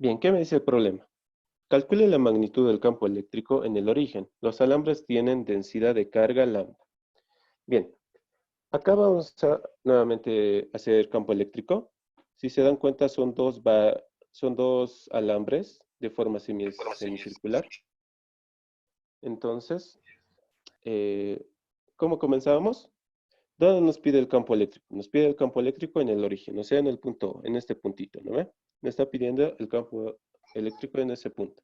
Bien, ¿qué me dice el problema? Calcule la magnitud del campo eléctrico en el origen. Los alambres tienen densidad de carga lambda. Bien, acá vamos a nuevamente hacer campo eléctrico. Si se dan cuenta, son dos alambres de forma semicircular. Entonces, eh, ¿cómo comenzábamos? ¿Dónde nos pide el campo eléctrico? Nos pide el campo eléctrico en el origen, o sea, en el punto, en este puntito, ¿no ve? Me está pidiendo el campo eléctrico en ese punto.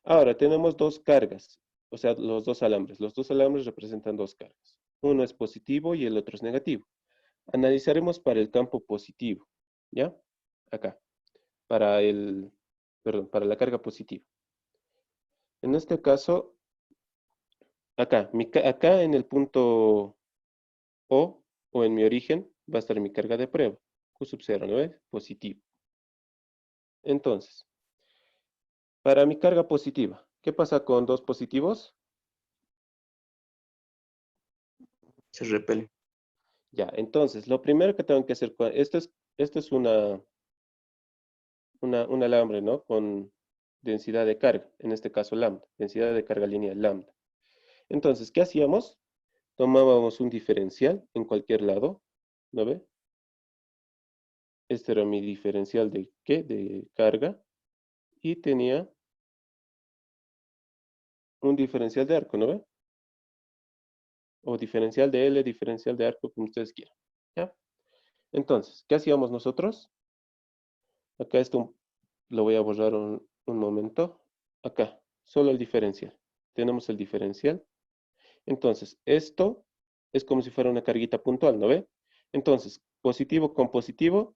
Ahora, tenemos dos cargas, o sea, los dos alambres. Los dos alambres representan dos cargas. Uno es positivo y el otro es negativo. Analizaremos para el campo positivo, ¿ya? Acá, para la carga positiva. En este caso, acá en el punto o en mi origen, va a estar mi carga de prueba. Q sub 0, ¿no ve? Positivo. Entonces, para mi carga positiva, ¿qué pasa con dos positivos? Se repele. Ya, entonces, lo primero que tengo que hacer, esto es un alambre, ¿no? Con densidad de carga, en este caso lambda, densidad de carga lineal lambda. Entonces, ¿qué hacíamos? Tomábamos un diferencial en cualquier lado, ¿no ve? Este era mi diferencial de ¿qué? De carga, y tenía un diferencial de arco, ¿no ve? O diferencial de L, diferencial de arco, como ustedes quieran, ¿ya? Entonces, ¿qué hacíamos nosotros? Acá esto lo voy a borrar un momento. Acá, solo el diferencial. Tenemos el diferencial. Entonces, esto es como si fuera una carguita puntual, ¿no ve? Entonces, positivo con positivo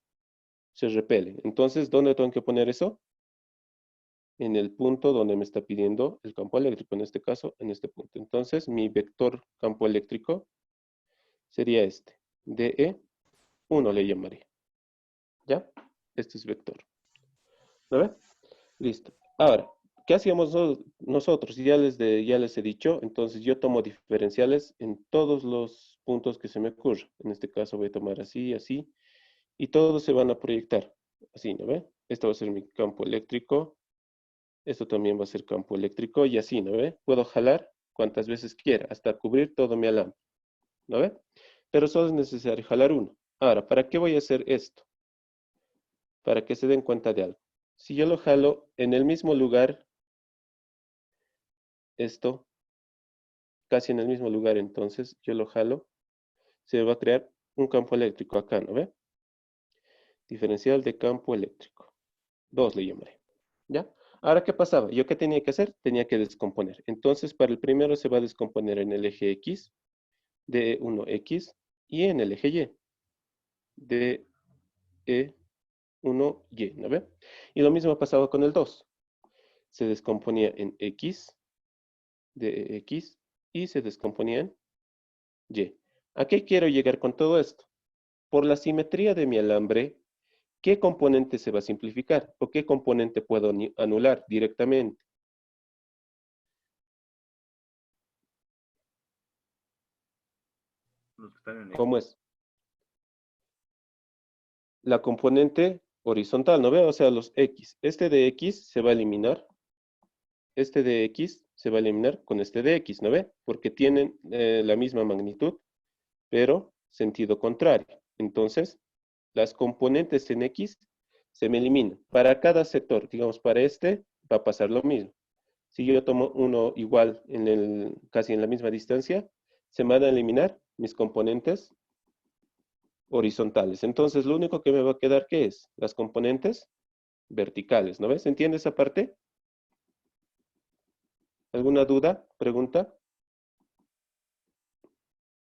se repele. Entonces, ¿dónde tengo que poner eso? En el punto donde me está pidiendo el campo eléctrico, en este caso, en este punto. Entonces, mi vector campo eléctrico sería este. DE1 le llamaré. ¿Ya? Este es vector. ¿No ve? Listo. Ahora, ¿qué hacíamos nosotros? Ya les he dicho, entonces yo tomo diferenciales en todos los puntos que se me ocurran. En este caso voy a tomar así, así, y todos se van a proyectar. Así, ¿no ve? Esto va a ser mi campo eléctrico, esto también va a ser campo eléctrico, y así, ¿no ve? Puedo jalar cuantas veces quiera, hasta cubrir todo mi alambre, ¿no ve? Pero solo es necesario jalar uno. Ahora, ¿para qué voy a hacer esto? Para que se den cuenta de algo. Si yo lo jalo en el mismo lugar, esto, casi en el mismo lugar, entonces yo lo jalo, se va a crear un campo eléctrico acá, ¿no ve? Diferencial de campo eléctrico. 2 le llamaré, ¿ya? Ahora, ¿qué pasaba? ¿Yo qué tenía que hacer? Tenía que descomponer. Entonces, para el primero se va a descomponer en el eje X, DE1X, y en el eje Y, DE1Y, ¿no ve? Y lo mismo pasaba con el 2. Se descomponía en X, DEX, y se descomponía en Y. ¿A qué quiero llegar con todo esto? Por la simetría de mi alambre, ¿qué componente se va a simplificar? ¿O qué componente puedo anular directamente? Los que están en ¿Cómo es? La componente horizontal, ¿no veo? O sea, los X. Este de X se va a eliminar. Este de X se va a eliminar con este de X, ¿no ve? Porque tienen la misma magnitud, pero sentido contrario. Entonces, las componentes en X se me eliminan. Para cada sector, digamos, para este va a pasar lo mismo. Si yo tomo uno igual casi en la misma distancia, se me van a eliminar mis componentes horizontales. Entonces, lo único que me va a quedar, ¿qué es? Las componentes verticales, ¿no ves? ¿Entiende esa parte? ¿Alguna duda? ¿Pregunta?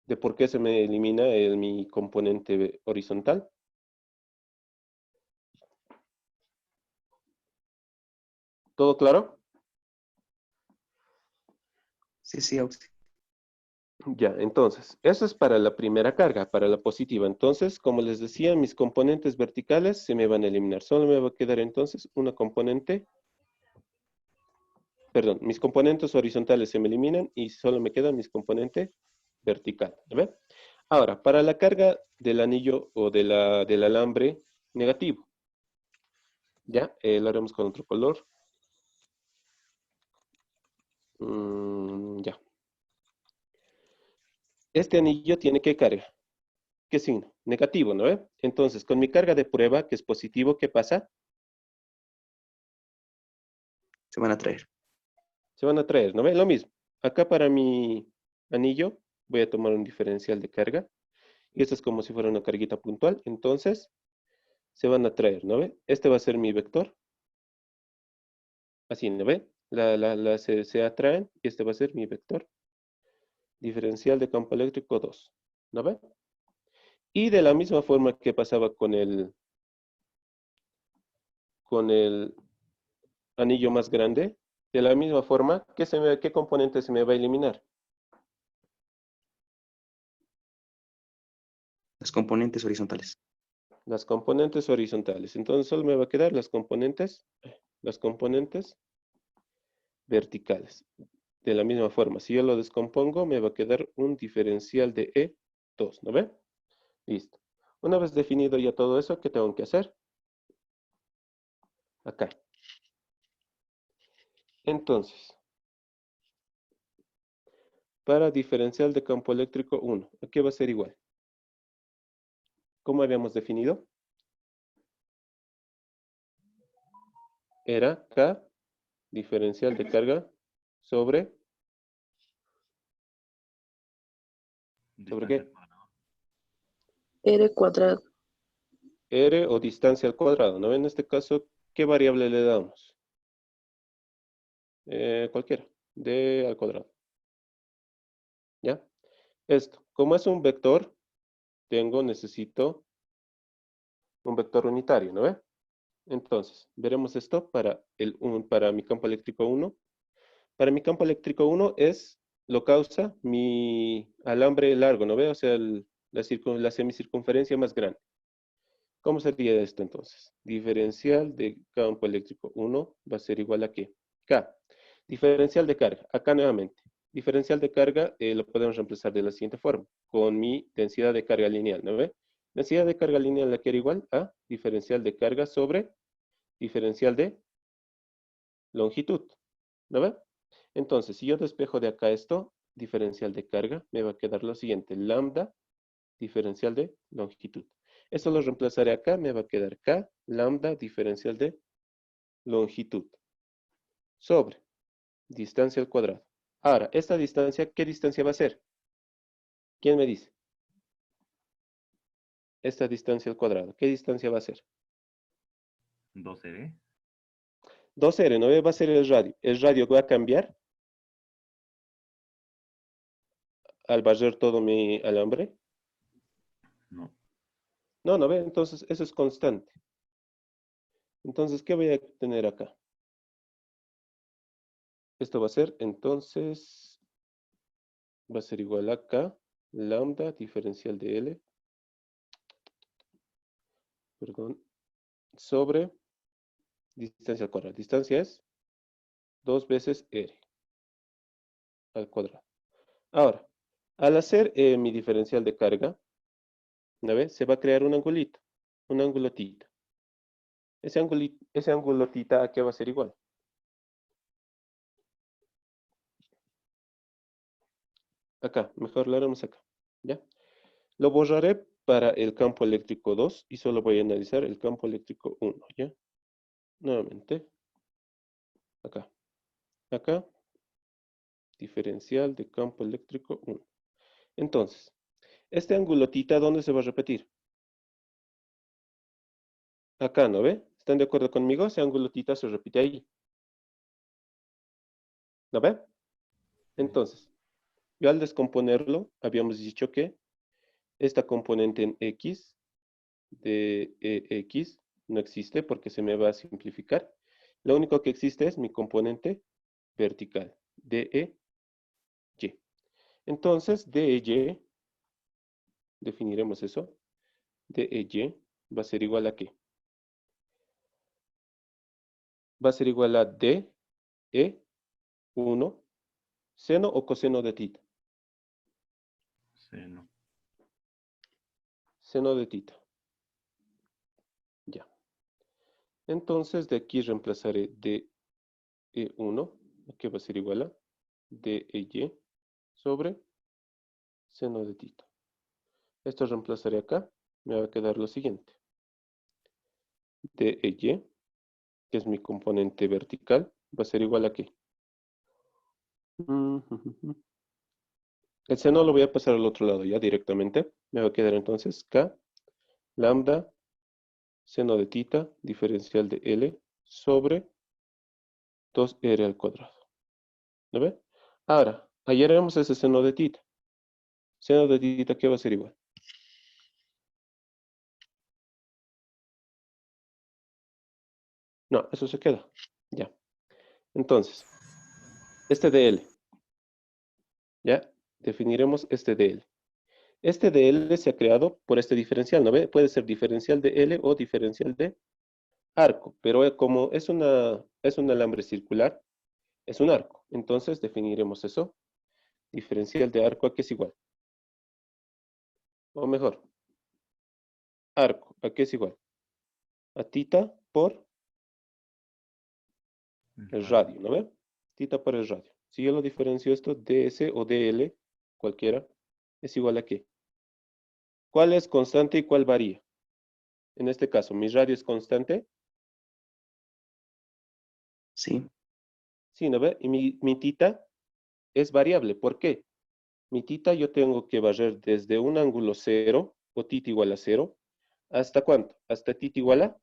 ¿De por qué se me elimina mi componente horizontal? ¿Todo claro? Sí, sí, Auxi. Ya, entonces, eso es para la primera carga, para la positiva. Entonces, como les decía, mis componentes verticales se me van a eliminar. Solo me va a quedar entonces una componente, perdón, mis componentes horizontales se me eliminan y solo me quedan mis componentes verticales. ¿Ve? Ahora, para la carga del anillo o del alambre negativo. Ya, lo haremos con otro color. Ya. Este anillo tiene que carga. ¿Qué signo? Negativo, ¿no ve? Entonces, con mi carga de prueba, que es positivo, ¿qué pasa? Se van a traer. Se van a traer, ¿no ve? Lo mismo. Acá para mi anillo voy a tomar un diferencial de carga. Y esto es como si fuera una carguita puntual. Entonces, se van a traer, ¿no ve? Este va a ser mi vector. Así, ¿no ve? Se atraen y este va a ser mi vector. Diferencial de campo eléctrico 2. ¿No ve? Y de la misma forma que pasaba con el anillo más grande, de la misma forma, ¿qué componente se me va a eliminar? Las componentes horizontales. Las componentes horizontales. Entonces solo me va a quedar las componentes verticales. De la misma forma, si yo lo descompongo, me va a quedar un diferencial de E2, ¿no ve? Listo. Una vez definido ya todo eso, ¿qué tengo que hacer? Acá. Entonces, para diferencial de campo eléctrico 1, aquí va a ser igual. ¿Cómo habíamos definido? Era K, diferencial de carga, sobre Distancia qué? al cuadrado. R cuadrado. R o distancia al cuadrado, ¿no? En este caso, ¿qué variable le damos? Cualquiera, D al cuadrado. ¿Ya? Esto, como es un vector, necesito un vector unitario, ¿no ve? Entonces, veremos esto para mi campo eléctrico 1. Para mi campo eléctrico 1 lo causa mi alambre largo, ¿no ve? O sea, la semicircunferencia más grande. ¿Cómo sería esto entonces? Diferencial de campo eléctrico 1 va a ser igual a ¿qué? K. Diferencial de carga. Acá nuevamente. Diferencial de carga lo podemos reemplazar de la siguiente forma. Con mi densidad de carga lineal, ¿no ve? Densidad de carga lineal la quiero igual a diferencial de carga sobre diferencial de longitud. ¿No ve? Entonces, si yo despejo de acá esto, diferencial de carga, me va a quedar lo siguiente. Lambda, diferencial de longitud. Esto lo reemplazaré acá, me va a quedar K, lambda, diferencial de longitud. Sobre distancia al cuadrado. Ahora, esta distancia, ¿qué distancia va a ser? ¿Quién me dice? Esta distancia al cuadrado, ¿qué distancia va a ser? 12D. 2R, ¿no ve? Va a ser el radio. El radio va a cambiar al barrer todo mi alambre. No. No, ¿no ve? Entonces, eso es constante. Entonces, ¿qué voy a tener acá? Esto va a ser, entonces, va a ser igual a K, lambda, diferencial de L, perdón, sobre distancia al cuadrado. Distancia es 2 veces R al cuadrado. Ahora, al hacer mi diferencial de carga, ¿no ve? Se va a crear un angulito, un ángulo tita. Ese ángulo tita, ¿a qué va a ser igual? Acá, mejor lo haremos acá, ¿ya? Lo borraré para el campo eléctrico 2 y solo voy a analizar el campo eléctrico 1, ¿ya? Nuevamente, acá, acá, diferencial de campo eléctrico 1. Entonces, este ángulo tita, ¿dónde se va a repetir? Acá, ¿no ve? ¿Están de acuerdo conmigo? Ese ángulo tita se repite ahí. ¿No ve? Entonces, yo al descomponerlo, habíamos dicho que esta componente en X de EX no existe porque se me va a simplificar. Lo único que existe es mi componente vertical, DEY. Entonces, DEY, definiremos eso, DEY va a ser igual a ¿qué? Va a ser igual a DE1 seno o coseno de tita. Seno. Seno de tita. Ya. Entonces de aquí reemplazaré DE1, que va a ser igual a DEY sobre seno de tita. Esto reemplazaré acá, me va a quedar lo siguiente. DEY, que es mi componente vertical, va a ser igual a ¿qué? El seno lo voy a pasar al otro lado ya directamente. Me va a quedar entonces K, lambda, seno de tita, diferencial de L, sobre 2R al cuadrado. ¿Lo ve? Ahora, hallaremos ese seno de tita. Seno de tita, ¿qué va a ser igual? No, eso se queda. Ya. Entonces, este de L. Ya, definiremos este de L. Este de L se ha creado por este diferencial, ¿no ve? Puede ser diferencial de L o diferencial de arco, pero como es un alambre circular, es un arco. Entonces definiremos eso. Diferencial de arco, ¿a qué es igual? O mejor, arco, ¿a qué es igual? A tita por el radio, ¿no ve? Tita por el radio. Si yo lo diferencio esto, ds o dl, cualquiera, es igual a ¿qué? ¿Cuál es constante y cuál varía? En este caso, ¿mi radio es constante? Sí. Sí, ¿no ve? Y mi tita es variable. ¿Por qué? Mi tita yo tengo que barrer desde un ángulo 0, o tita igual a 0, ¿hasta cuánto? Hasta tita igual a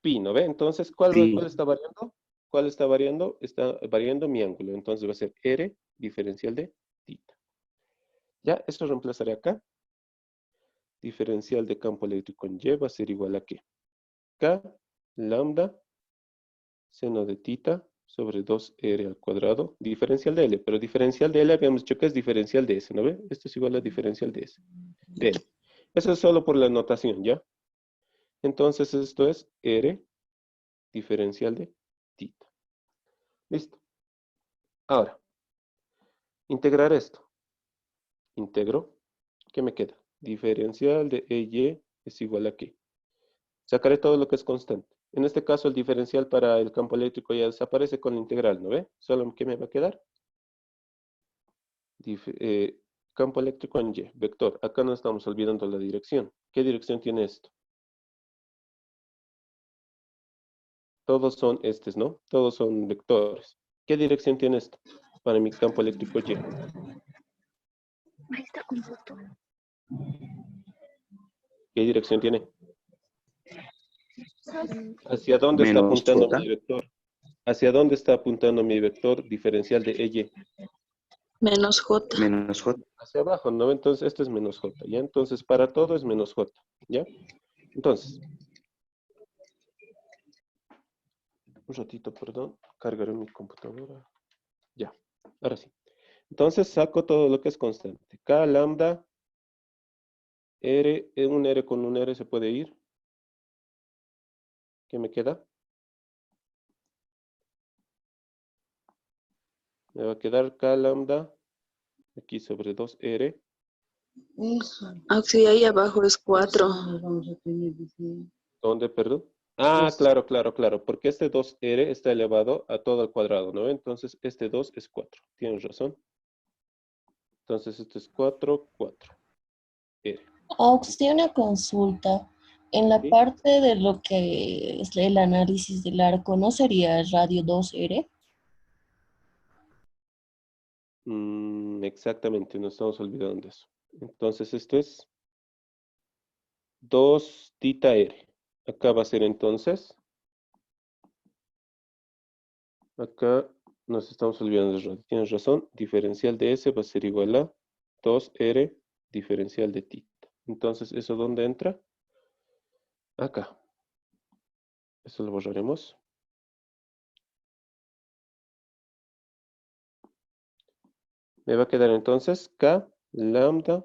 pi, ¿no ve? Entonces, ¿cuál Sí. está variando? ¿Cuál está variando? Está variando mi ángulo. Entonces va a ser R diferencial de tita. Ya, esto reemplazaré acá. Diferencial de campo eléctrico en Y va a ser igual a ¿qué? K lambda seno de tita sobre 2R al cuadrado, diferencial de L, pero diferencial de L habíamos dicho que es diferencial de S, ¿no ve? Esto es igual a diferencial de S, de L. Eso es solo por la notación, ¿ya? Entonces esto es R diferencial de tita. Listo. Ahora, integrar esto. Integro, ¿qué me queda? Diferencial de EY es igual a ¿qué? Sacaré todo lo que es constante. En este caso el diferencial para el campo eléctrico ya desaparece con la integral, ¿no ve? Solo ¿qué me va a quedar? Campo eléctrico en Y, vector. Acá no estamos olvidando la dirección. ¿Qué dirección tiene esto? Todos son estos, ¿no? Todos son vectores. ¿Qué dirección tiene esto? Para mi campo eléctrico Y. Ahí está con foto. ¿Qué dirección tiene? ¿Hacia dónde está Menos apuntando J. mi vector? ¿Hacia dónde está apuntando mi vector diferencial de EY? Menos J. Menos J. Hacia abajo, ¿no? Entonces esto es menos J, ¿ya? Entonces para todo es menos J, ¿ya? Entonces, un ratito, perdón, cargaré mi computadora. Ya, ahora sí. Entonces saco todo lo que es constante. K lambda, R, un R con un R se puede ir. ¿Qué me queda? Me va a quedar K lambda, aquí sobre 2R. Ah, sí, ahí abajo es 4. ¿Dónde, perdón? Ah, claro, claro, claro, porque este 2R está elevado a todo al cuadrado, ¿no? Entonces este 2 es 4. Tienes razón. Entonces esto es 4, 4. R. Aux, tiene una consulta. En la ¿Sí? parte de lo que es el análisis del arco, ¿no sería radio 2R? Exactamente, no estamos olvidando de eso. Entonces esto es 2 tita R. Acá va a ser entonces, acá nos estamos olvidando de radio. Tienes razón, diferencial de S va a ser igual a 2R diferencial de tita. Entonces, ¿eso dónde entra? Acá. Eso lo borraremos. Me va a quedar entonces K lambda,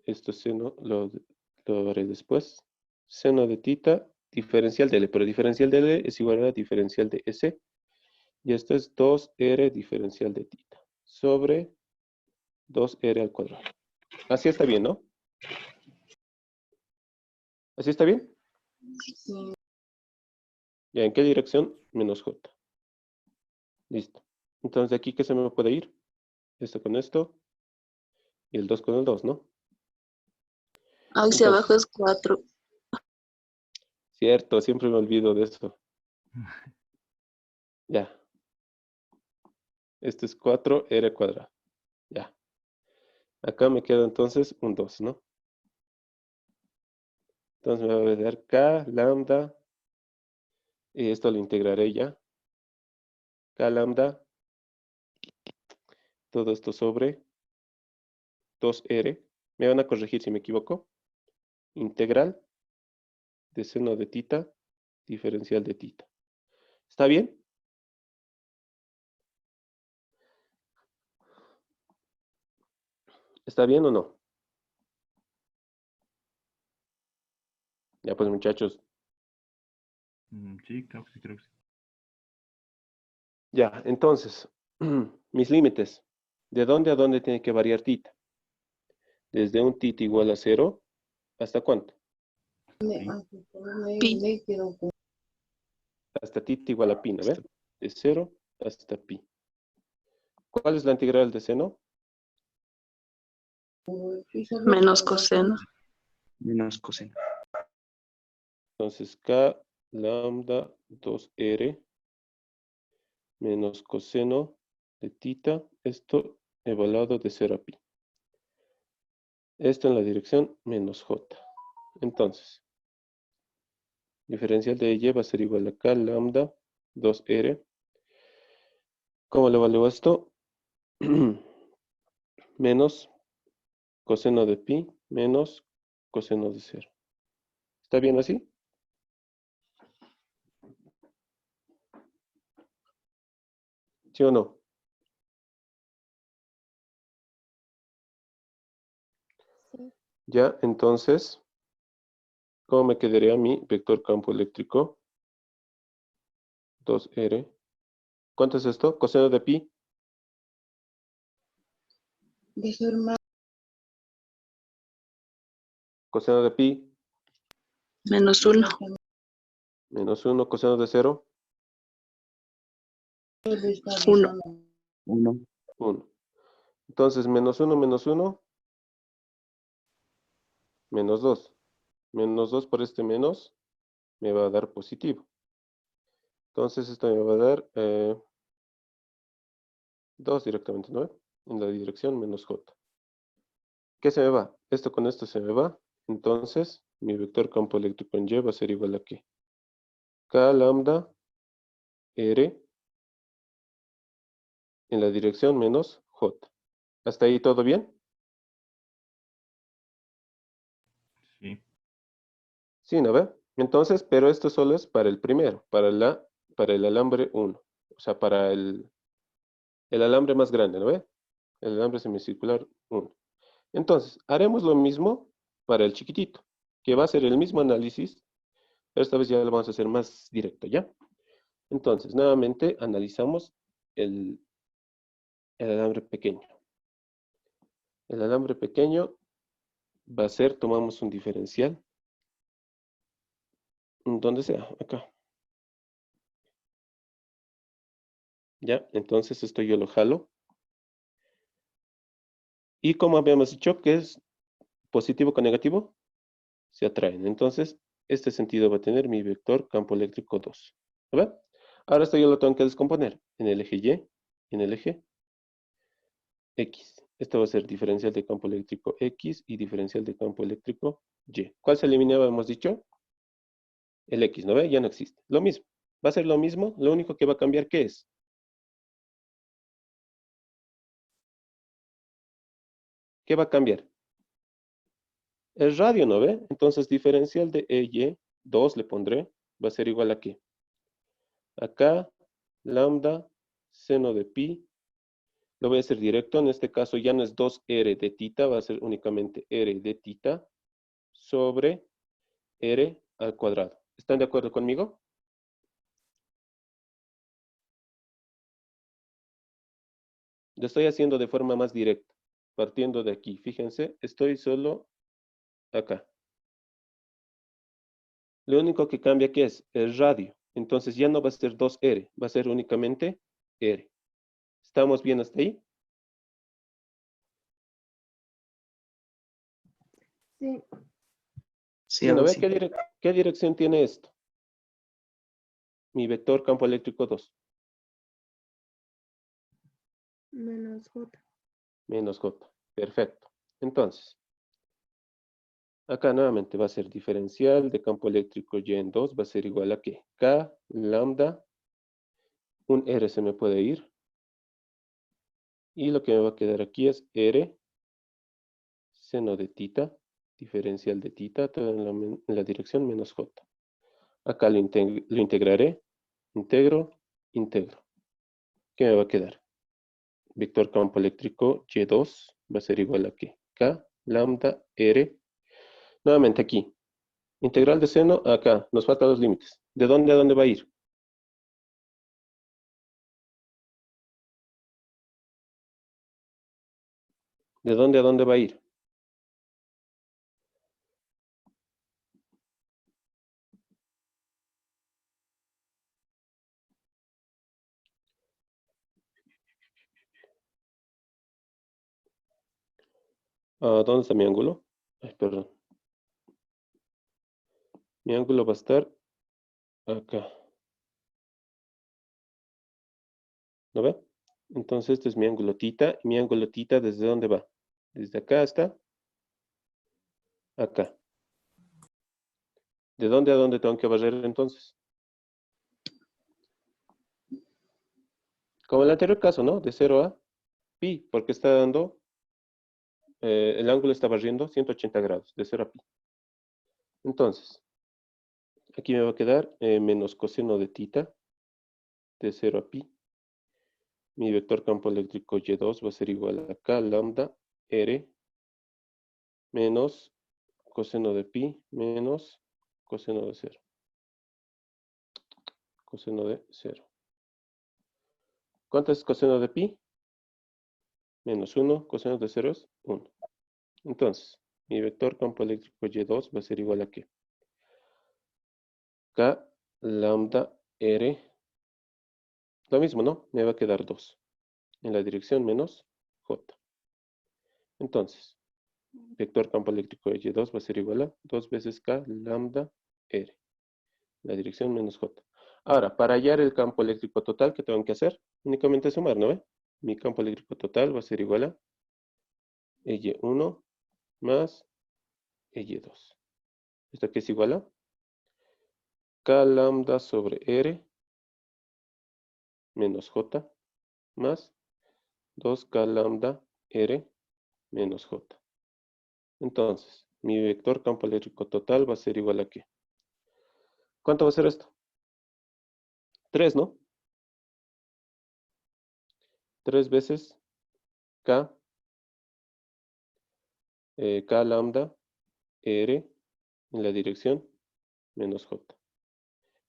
esto seno lo haré después, seno de tita, diferencial de L, pero diferencial de L es igual a diferencial de S, y esto es 2R diferencial de tita, sobre 2R al cuadrado. Así está bien, ¿no? ¿Así está bien? ¿Ya en qué dirección? Menos j. Listo. Entonces, ¿de aquí qué se me puede ir? Esto con esto. Y el 2 con el 2, ¿no? Hacia Entonces, abajo es 4. cierto, siempre me olvido de eso. Ya. Esto es 4r cuadrado. Ya. Acá me queda entonces un 2, ¿no? Entonces me va a quedar k lambda. Y esto lo integraré ya. K lambda. Todo esto sobre 2r. Me van a corregir si me equivoco. Integral de seno de tita, diferencial de tita. ¿Está bien? ¿Está bien o no? Ya pues muchachos, Sí, creo que sí. ya, entonces, mis límites. ¿De dónde a dónde tiene que variar tita? Desde un tita igual a 0, ¿hasta cuánto? Sí. Pi. Hasta tita igual a pi, ¿no ve? De 0 hasta pi. ¿Cuál es la integral de seno? Menos coseno. Menos coseno. Entonces, k lambda 2r menos coseno de tita, esto evaluado de 0 a pi. Esto en la dirección menos j. Entonces, diferencial de y va a ser igual a k lambda 2r. ¿Cómo lo evalúo esto? Menos coseno de pi menos coseno de 0. ¿Está bien así? ¿Sí o no? Sí. Ya, entonces, ¿cómo me quedaría mi vector campo eléctrico? 2r. ¿Cuánto es esto? Coseno de pi. Coseno de pi Menos 1. menos 1. Coseno de 0. 1. 1. 1. Entonces, menos 1 menos 1, menos 2. Menos 2 por este menos me va a dar positivo. Entonces, esto me va a dar 2 directamente, ¿no? En la dirección menos j. ¿Qué se me va? Esto con esto se me va. Entonces, mi vector campo eléctrico en Y va a ser igual a ¿qué? K lambda R en la dirección menos J. ¿Hasta ahí todo bien? Sí. Sí, ¿no ve? Entonces, pero esto solo es para el primero, para el alambre 1. O sea, para el alambre más grande, ¿no ve? El alambre semicircular 1. Entonces, haremos lo mismo para el chiquitito, que va a ser el mismo análisis, pero esta vez ya lo vamos a hacer más directo, ¿ya? Entonces, nuevamente analizamos el alambre pequeño. El alambre pequeño va a ser, tomamos un diferencial, donde sea, acá. ¿Ya? Entonces esto yo lo jalo. Y como habíamos dicho que es positivo con negativo, se atraen. Entonces, este sentido va a tener mi vector campo eléctrico 2. ¿Va? Ahora esto yo lo tengo que descomponer en el eje Y y en el eje X. Esto va a ser diferencial de campo eléctrico X y diferencial de campo eléctrico Y. ¿Cuál se eliminaba, hemos dicho? El X, ¿no ve? Ya no existe. Lo mismo. Va a ser lo mismo. Lo único que va a cambiar, ¿qué es? ¿Qué va a cambiar? El radio, ¿no ve? Entonces, diferencial de EY, 2 le pondré, va a ser igual a ¿qué? Acá, lambda, seno de pi, lo voy a hacer directo, en este caso ya no es 2r de tita, va a ser únicamente r de tita sobre r al cuadrado. ¿Están de acuerdo conmigo? Lo estoy haciendo de forma más directa, partiendo de aquí. Fíjense, estoy solo acá. Lo único que cambia aquí es el radio. Entonces ya no va a ser 2R, va a ser únicamente R. ¿Estamos bien hasta ahí? Sí, Sí, Sí, ¿no ahora ve sí. qué dirección tiene esto? Mi vector campo eléctrico 2, menos J. menos J. Perfecto. Entonces, acá nuevamente va a ser diferencial de campo eléctrico Y en 2, va a ser igual a ¿qué? K, lambda, un R se me puede ir. Y lo que me va a quedar aquí es R, seno de tita, diferencial de tita, todo en la dirección menos J. Acá lo integraré, integro, integro. ¿Qué me va a quedar? Vector campo eléctrico Y2 va a ser igual a ¿qué? K, lambda, R. Nuevamente aquí. Integral de seno, acá. Nos faltan los límites. ¿De dónde a dónde va a ir? ¿De dónde a dónde va a ir? ¿Dónde está mi ángulo? Ay, perdón. Mi ángulo va a estar acá. ¿No ve? Entonces este es mi ángulo tita. Y mi ángulo tita, ¿desde dónde va? Desde acá hasta acá. ¿De dónde a dónde tengo que barrer entonces? Como en el anterior caso, ¿no? De 0 a pi, porque está dando, el ángulo está barriendo 180 grados, de 0 a pi. Entonces, aquí me va a quedar menos coseno de tita, de 0 a pi. Mi vector campo eléctrico Y2 va a ser igual a K lambda R menos coseno de pi menos coseno de 0. Coseno de 0. ¿Cuánto es coseno de pi? Menos 1, coseno de 0 es 1. Entonces, mi vector campo eléctrico Y2 va a ser igual a ¿qué? K lambda R. Lo mismo, ¿no? Me va a quedar 2. En la dirección menos J. Entonces, vector campo eléctrico de Y2 va a ser igual a 2 veces K lambda R. La dirección menos J. Ahora, para hallar el campo eléctrico total, ¿qué tengo que hacer? Únicamente sumar, ¿no ve? Mi campo eléctrico total va a ser igual a Y1 más Y2. ¿Esto qué es igual a? K lambda sobre R menos J más 2K lambda R menos J. Entonces, mi vector campo eléctrico total va a ser igual a ¿qué? ¿Cuánto va a ser esto? 3, ¿no? 3 veces K, K lambda R en la dirección menos J.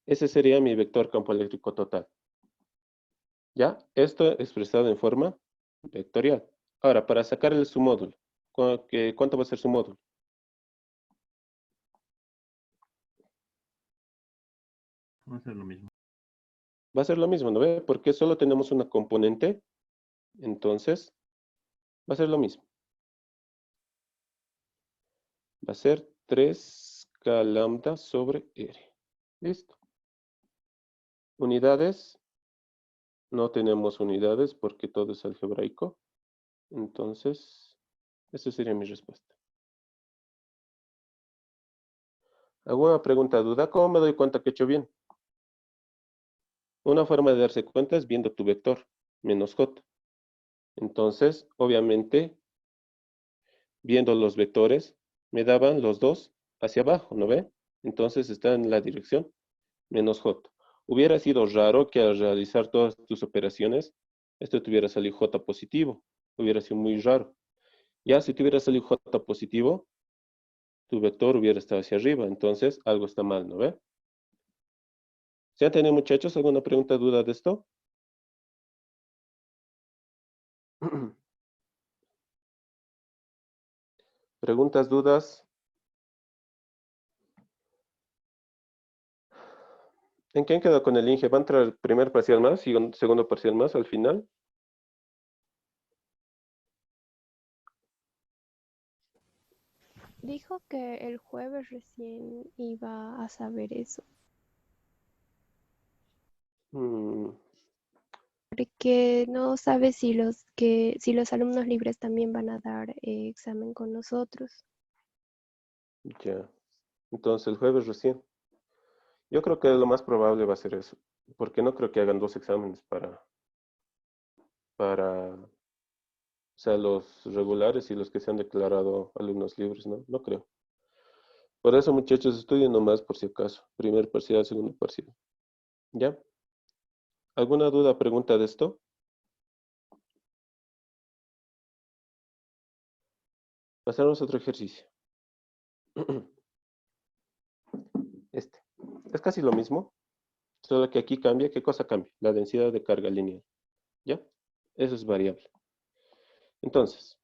Ese sería mi vector campo eléctrico total. ¿Ya? Esto expresado en forma vectorial. Ahora, para sacarle su módulo, ¿cuánto va a ser su módulo? Va a ser lo mismo. Va a ser lo mismo, ¿no ve? Porque solo tenemos una componente, entonces va a ser lo mismo. Va a ser 3K lambda sobre R. Listo. Unidades. No tenemos unidades porque todo es algebraico. Entonces, esa sería mi respuesta. ¿Alguna pregunta, duda? ¿Cómo me doy cuenta que he hecho bien? Una forma de darse cuenta es viendo tu vector, menos J. Entonces, obviamente, viendo los vectores, me daban los dos hacia abajo, ¿no ve? Entonces está en la dirección menos J. Hubiera sido raro que al realizar todas tus operaciones, esto te hubiera salido J positivo. Hubiera sido muy raro. Ya si te hubiera salido J positivo, tu vector hubiera estado hacia arriba. Entonces, algo está mal, ¿no ve? ¿Se han tenido, muchachos, alguna pregunta, duda de esto? ¿Preguntas, dudas? ¿En qué han quedado con el Inge? ¿Va a entrar el primer parcial más y un segundo parcial más al final? Dijo que el jueves recién iba a saber eso, Mm, porque no sabe si los alumnos libres también van a dar examen con nosotros. ya. Entonces el jueves recién. Yo creo que lo más probable va a ser eso. Porque no creo que hagan dos exámenes o sea, los regulares y los que se han declarado alumnos libres, ¿no? No creo. Por eso, muchachos, estudien nomás por si acaso. Primer parcial, segundo parcial. ¿Ya? ¿Alguna duda, pregunta de esto? Pasamos a otro ejercicio. Este. Es casi lo mismo, solo que aquí cambia. ¿Qué cosa cambia? La densidad de carga lineal. ¿Ya? Eso es variable. Entonces,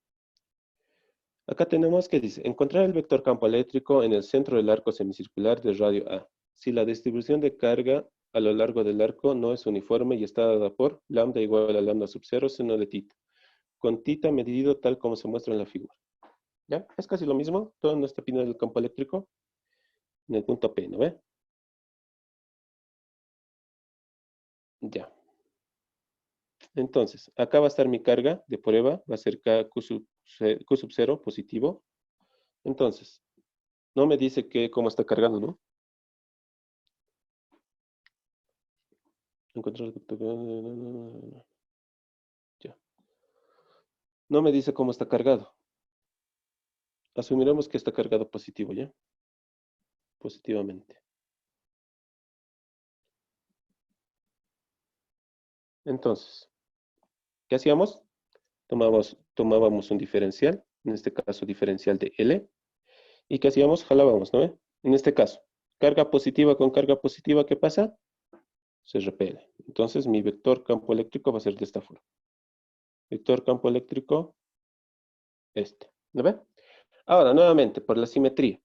acá tenemos que dice, encontrar el vector campo eléctrico en el centro del arco semicircular de radio A. Si la distribución de carga a lo largo del arco no es uniforme y está dada por lambda igual a lambda sub 0 seno de tita, con tita medido tal como se muestra en la figura. ¿Ya? Es casi lo mismo, todo en esta pina del campo eléctrico en el punto P, ¿no ve? Ya. Entonces, acá va a estar mi carga de prueba, va a ser Q sub 0 positivo. Entonces, no me dice cómo está cargando, ¿no? Encontrar el vector. Ya. No me dice cómo está cargado. Asumiremos que está cargado positivo, ¿ya? Positivamente. Entonces, ¿qué hacíamos? Tomábamos un diferencial, en este caso diferencial de L, ¿y qué hacíamos? Jalábamos, ¿no ve? En este caso, carga positiva con carga positiva, ¿qué pasa? Se repele. Entonces, mi vector campo eléctrico va a ser de esta forma. Vector campo eléctrico, este, ¿no ve? Ahora, nuevamente, por la simetría.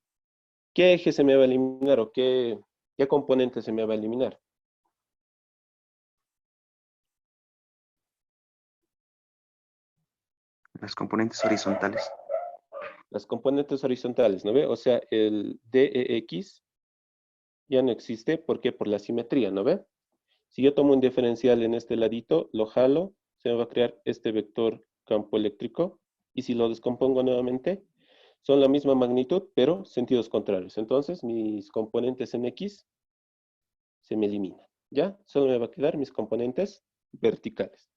¿Qué eje se me va a eliminar o qué componente se me va a eliminar? Las componentes horizontales. Las componentes horizontales, ¿no ve? O sea, el DEX ya no existe. ¿Por qué? Por la simetría, ¿no ve? Si yo tomo un diferencial en este ladito, lo jalo, se me va a crear este vector campo eléctrico. Y si lo descompongo nuevamente, son la misma magnitud, pero sentidos contrarios. Entonces, mis componentes en X se me eliminan, ¿ya? Solo me va a quedar mis componentes verticales.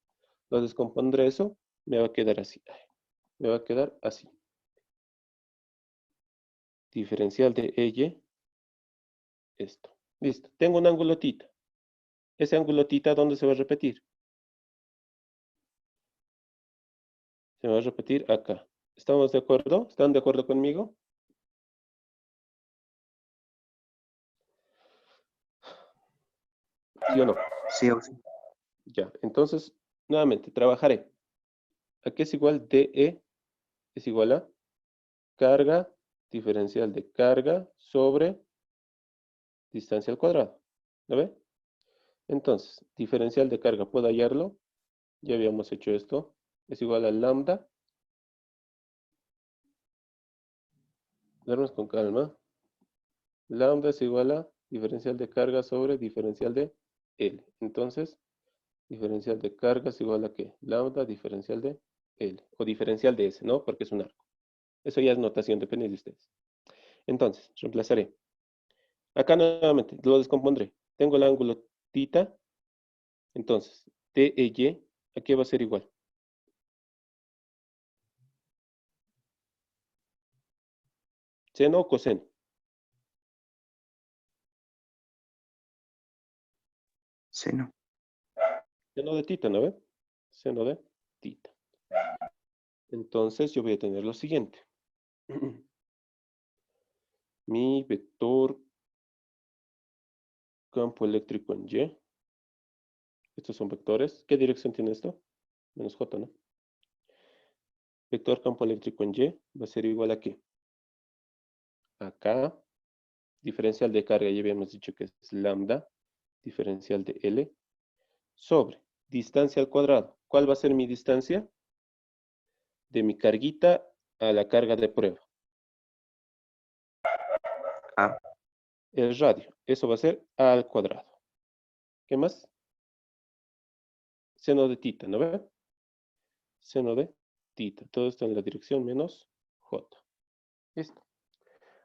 Lo descompondré eso, me va a quedar así. Me va a quedar así. Diferencial de Y, esto. Listo. Tengo un ángulo tita. Ese ángulo tita, ¿dónde se va a repetir? Se va a repetir acá. ¿Estamos de acuerdo? ¿Están de acuerdo conmigo? ¿Sí o no? Sí, o sí. Ya. Entonces, nuevamente, trabajaré. Aquí es igual DE, es igual a carga, diferencial de carga sobre distancia al cuadrado. ¿Lo ve? Entonces, diferencial de carga, ¿puedo hallarlo? Ya habíamos hecho esto. Es igual a lambda. Darnos con calma. Lambda es igual a diferencial de carga sobre diferencial de L. Entonces, diferencial de carga es igual a ¿qué? Lambda diferencial de L. O diferencial de S, ¿no? Porque es un arco. Eso ya es notación, depende de ustedes. Entonces, reemplazaré. Acá nuevamente, lo descompondré. Tengo el ángulo tita. Entonces, TEY, aquí va a ser igual. ¿Seno o coseno? Seno. Seno de tita, ¿no ve? Seno de tita. Entonces, yo voy a tener lo siguiente. Mi vector campo eléctrico en Y. Estos son vectores. ¿Qué dirección tiene esto? Menos J, ¿no? Vector campo eléctrico en Y va a ser igual a ¿qué? Acá, diferencial de carga, ya habíamos dicho que es lambda, diferencial de L, sobre distancia al cuadrado. ¿Cuál va a ser mi distancia? De mi carguita a la carga de prueba. A, El radio. Eso va a ser A al cuadrado. ¿Qué más? Seno de tita, ¿no ve? Seno de tita. Todo esto en la dirección menos J. Listo.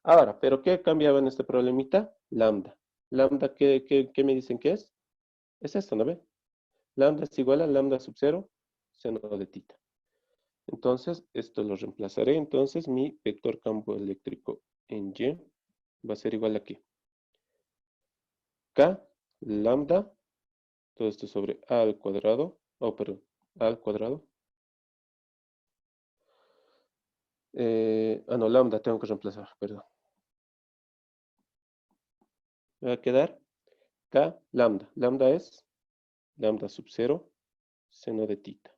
Ahora, ¿pero qué cambiaba en este problemita? Lambda. Lambda, ¿qué me dicen que es? Es esto, ¿no ve? Lambda es igual a lambda sub 0, seno de tita. Entonces, esto lo reemplazaré. Entonces, mi vector campo eléctrico en Y va a ser igual a ¿qué? K, lambda, todo esto sobre A al cuadrado, perdón, A al cuadrado. No, lambda tengo que reemplazar, perdón. Me va a quedar K, lambda. Lambda es lambda sub 0, seno de tita.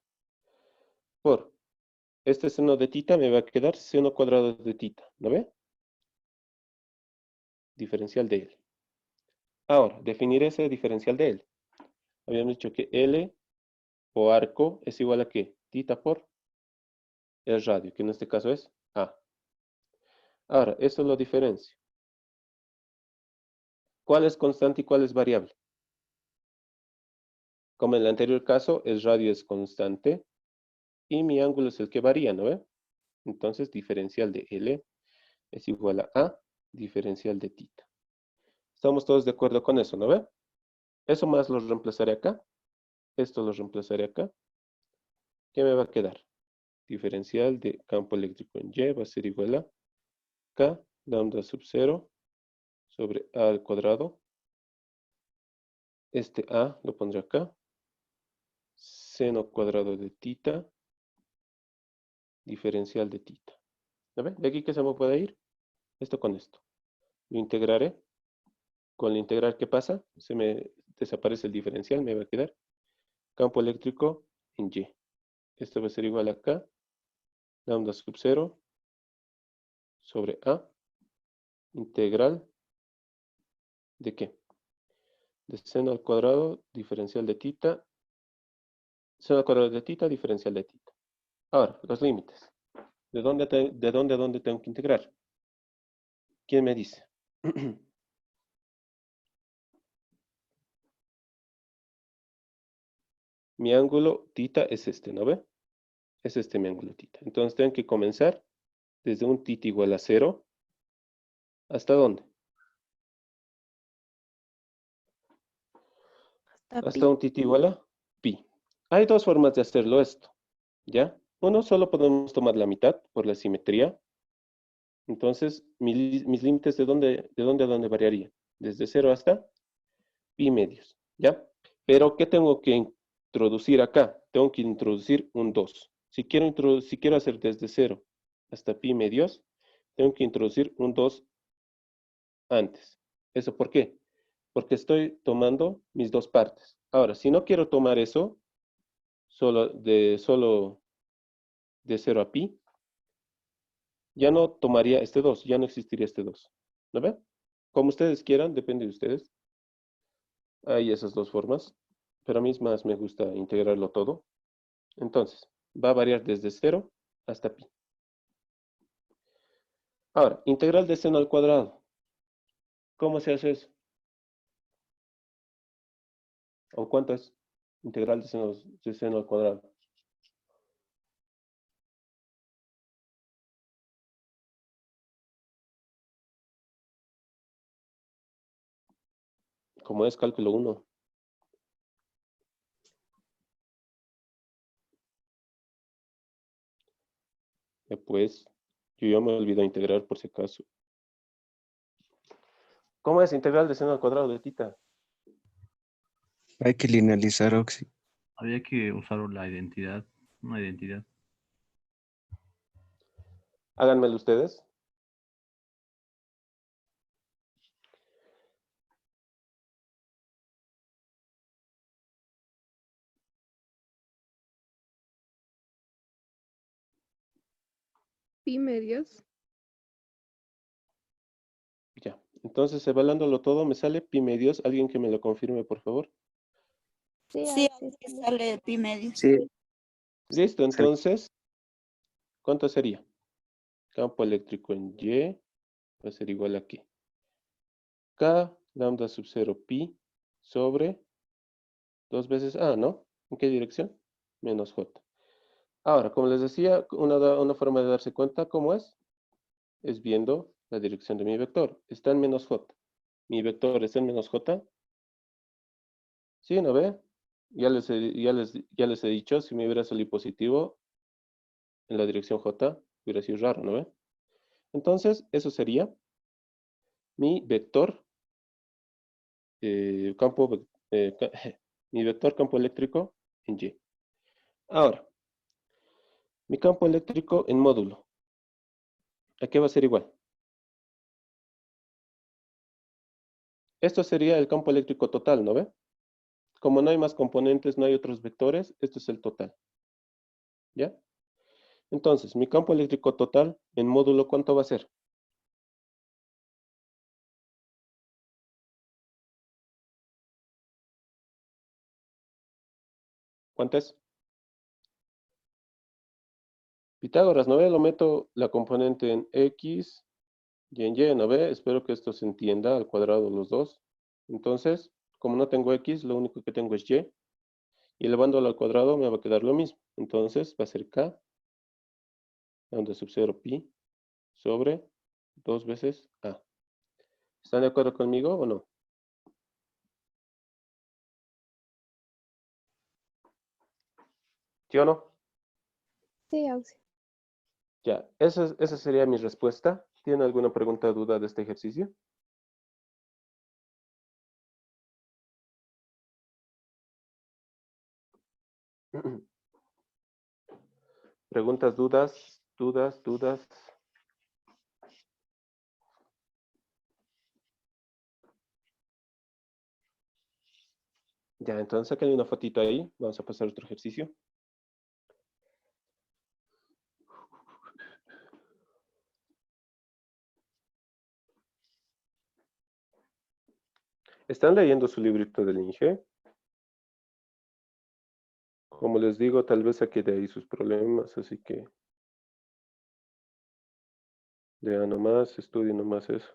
Por este seno de tita me va a quedar seno cuadrado de tita, ¿no ve? Diferencial de L. Ahora, definiré ese diferencial de L. Habíamos dicho que L o arco es igual a ¿qué? Tita por el radio, que en este caso es A. Ahora, esto lo diferencio. ¿Cuál es constante y cuál es variable? Como en el anterior caso, el radio es constante y mi ángulo es el que varía, ¿no ve? Entonces, diferencial de L es igual a A, diferencial de tita. Estamos todos de acuerdo con eso, ¿no ve? Eso más lo reemplazaré acá. Esto lo reemplazaré acá. ¿Qué me va a quedar? Diferencial de campo eléctrico en Y va a ser igual a K, lambda sub 0 sobre A al cuadrado. Este A lo pondré acá. Seno cuadrado de tita, diferencial de tita. ¿No ve? De aquí que se me puede ir. Esto con esto. Lo integraré. Con la integral, ¿qué pasa? Se me desaparece el diferencial, me va a quedar campo eléctrico en Y. Esto va a ser igual a K, lambda sub 0 sobre A, integral ¿de qué? De seno al cuadrado, diferencial de tita, seno al cuadrado de tita, diferencial de tita. Ahora, los límites. ¿De dónde a dónde tengo que integrar? ¿Quién me dice? Mi ángulo tita es este, ¿no ve? Es este mi ángulo tita. Entonces tengo que comenzar desde un tita igual a 0. ¿Hasta dónde? Hasta Hasta pi. un tita igual a pi. Hay dos formas de hacerlo esto, ¿ya? Uno, solo podemos tomar la mitad por la simetría. Entonces, mis límites de dónde a dónde variarían. Desde 0 hasta pi medios, ¿ya? Pero, ¿qué tengo que introducir acá? Tengo que introducir un 2. Si quiero hacer desde 0 hasta pi medios, tengo que introducir un 2 antes. ¿Eso por qué? Porque estoy tomando mis dos partes. Ahora, si no quiero tomar eso, solo de 0 a pi, ya no tomaría este 2, ya no existiría este 2. ¿No ven? Como ustedes quieran, depende de ustedes. Hay esas dos formas, pero a mí más me gusta integrarlo todo. Entonces, va a variar desde 0 hasta pi. Ahora, integral de seno al cuadrado. ¿Cómo se hace eso? ¿O cuánto es? Integral de seno al cuadrado. Como es cálculo 1. Pues, yo ya me olvidé integrar por si acaso. ¿Cómo es integral de seno al cuadrado de tita? hay que linealizar, Oxy. Había que usar la identidad, una identidad. Háganmelo ustedes. Pi medios. Ya. Entonces, evaluándolo todo, me sale pi medios. ¿Alguien que me lo confirme, por favor? Sí, Sí, Auxi, aquí estamos. sale pi medios. Sí, Listo, sale. entonces, ¿cuánto sería? Campo eléctrico en Y va a ser igual a ¿qué? K lambda sub 0 pi sobre 2 veces A, ¿no? ¿En qué dirección? Menos J. Ahora, como les decía, una forma de darse cuenta cómo es viendo la dirección de mi vector. Está en menos J. Mi vector está en menos J. ¿Sí, no ve? Ya les he dicho, si me hubiera salido positivo en la dirección J, hubiera sido raro, ¿no ve? Entonces, eso sería mi vector mi vector campo eléctrico en Y. Ahora, mi campo eléctrico en módulo. ¿A qué va a ser igual? Esto sería el campo eléctrico total, ¿no ve? Como no hay más componentes, no hay otros vectores, esto es el total. ¿Ya? Entonces, mi campo eléctrico total en módulo, ¿cuánto va a ser? ¿Cuánto es? Pitágoras, ¿no ve? Lo meto la componente en X y en Y, ¿no ve? Espero que esto se entienda al cuadrado los dos. Entonces, como no tengo X, lo único que tengo es Y. Y elevándolo al cuadrado me va a quedar lo mismo. Entonces, va a ser K, lambda sub 0 pi, sobre 2 veces A. ¿Están de acuerdo conmigo o no? ¿Sí o no? Sí, Auxi. Ya, esa sería mi respuesta. ¿Tiene alguna pregunta o duda de este ejercicio? Preguntas, dudas. Ya, entonces sáquenle una fotito ahí. Vamos a pasar a otro ejercicio. ¿Están leyendo su librito del Inge? Como les digo, tal vez saqué de ahí sus problemas, así que lean nomás, estudien nomás eso.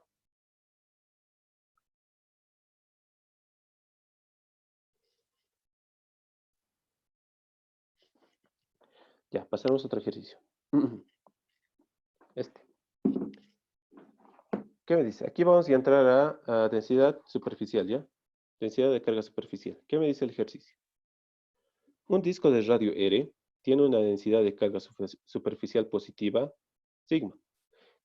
Ya, pasamos a otro ejercicio. Este. ¿Qué me dice? Aquí vamos a entrar a densidad superficial, ¿ya? Densidad de carga superficial. ¿Qué me dice el ejercicio? Un disco de radio R tiene una densidad de carga superficial positiva, sigma.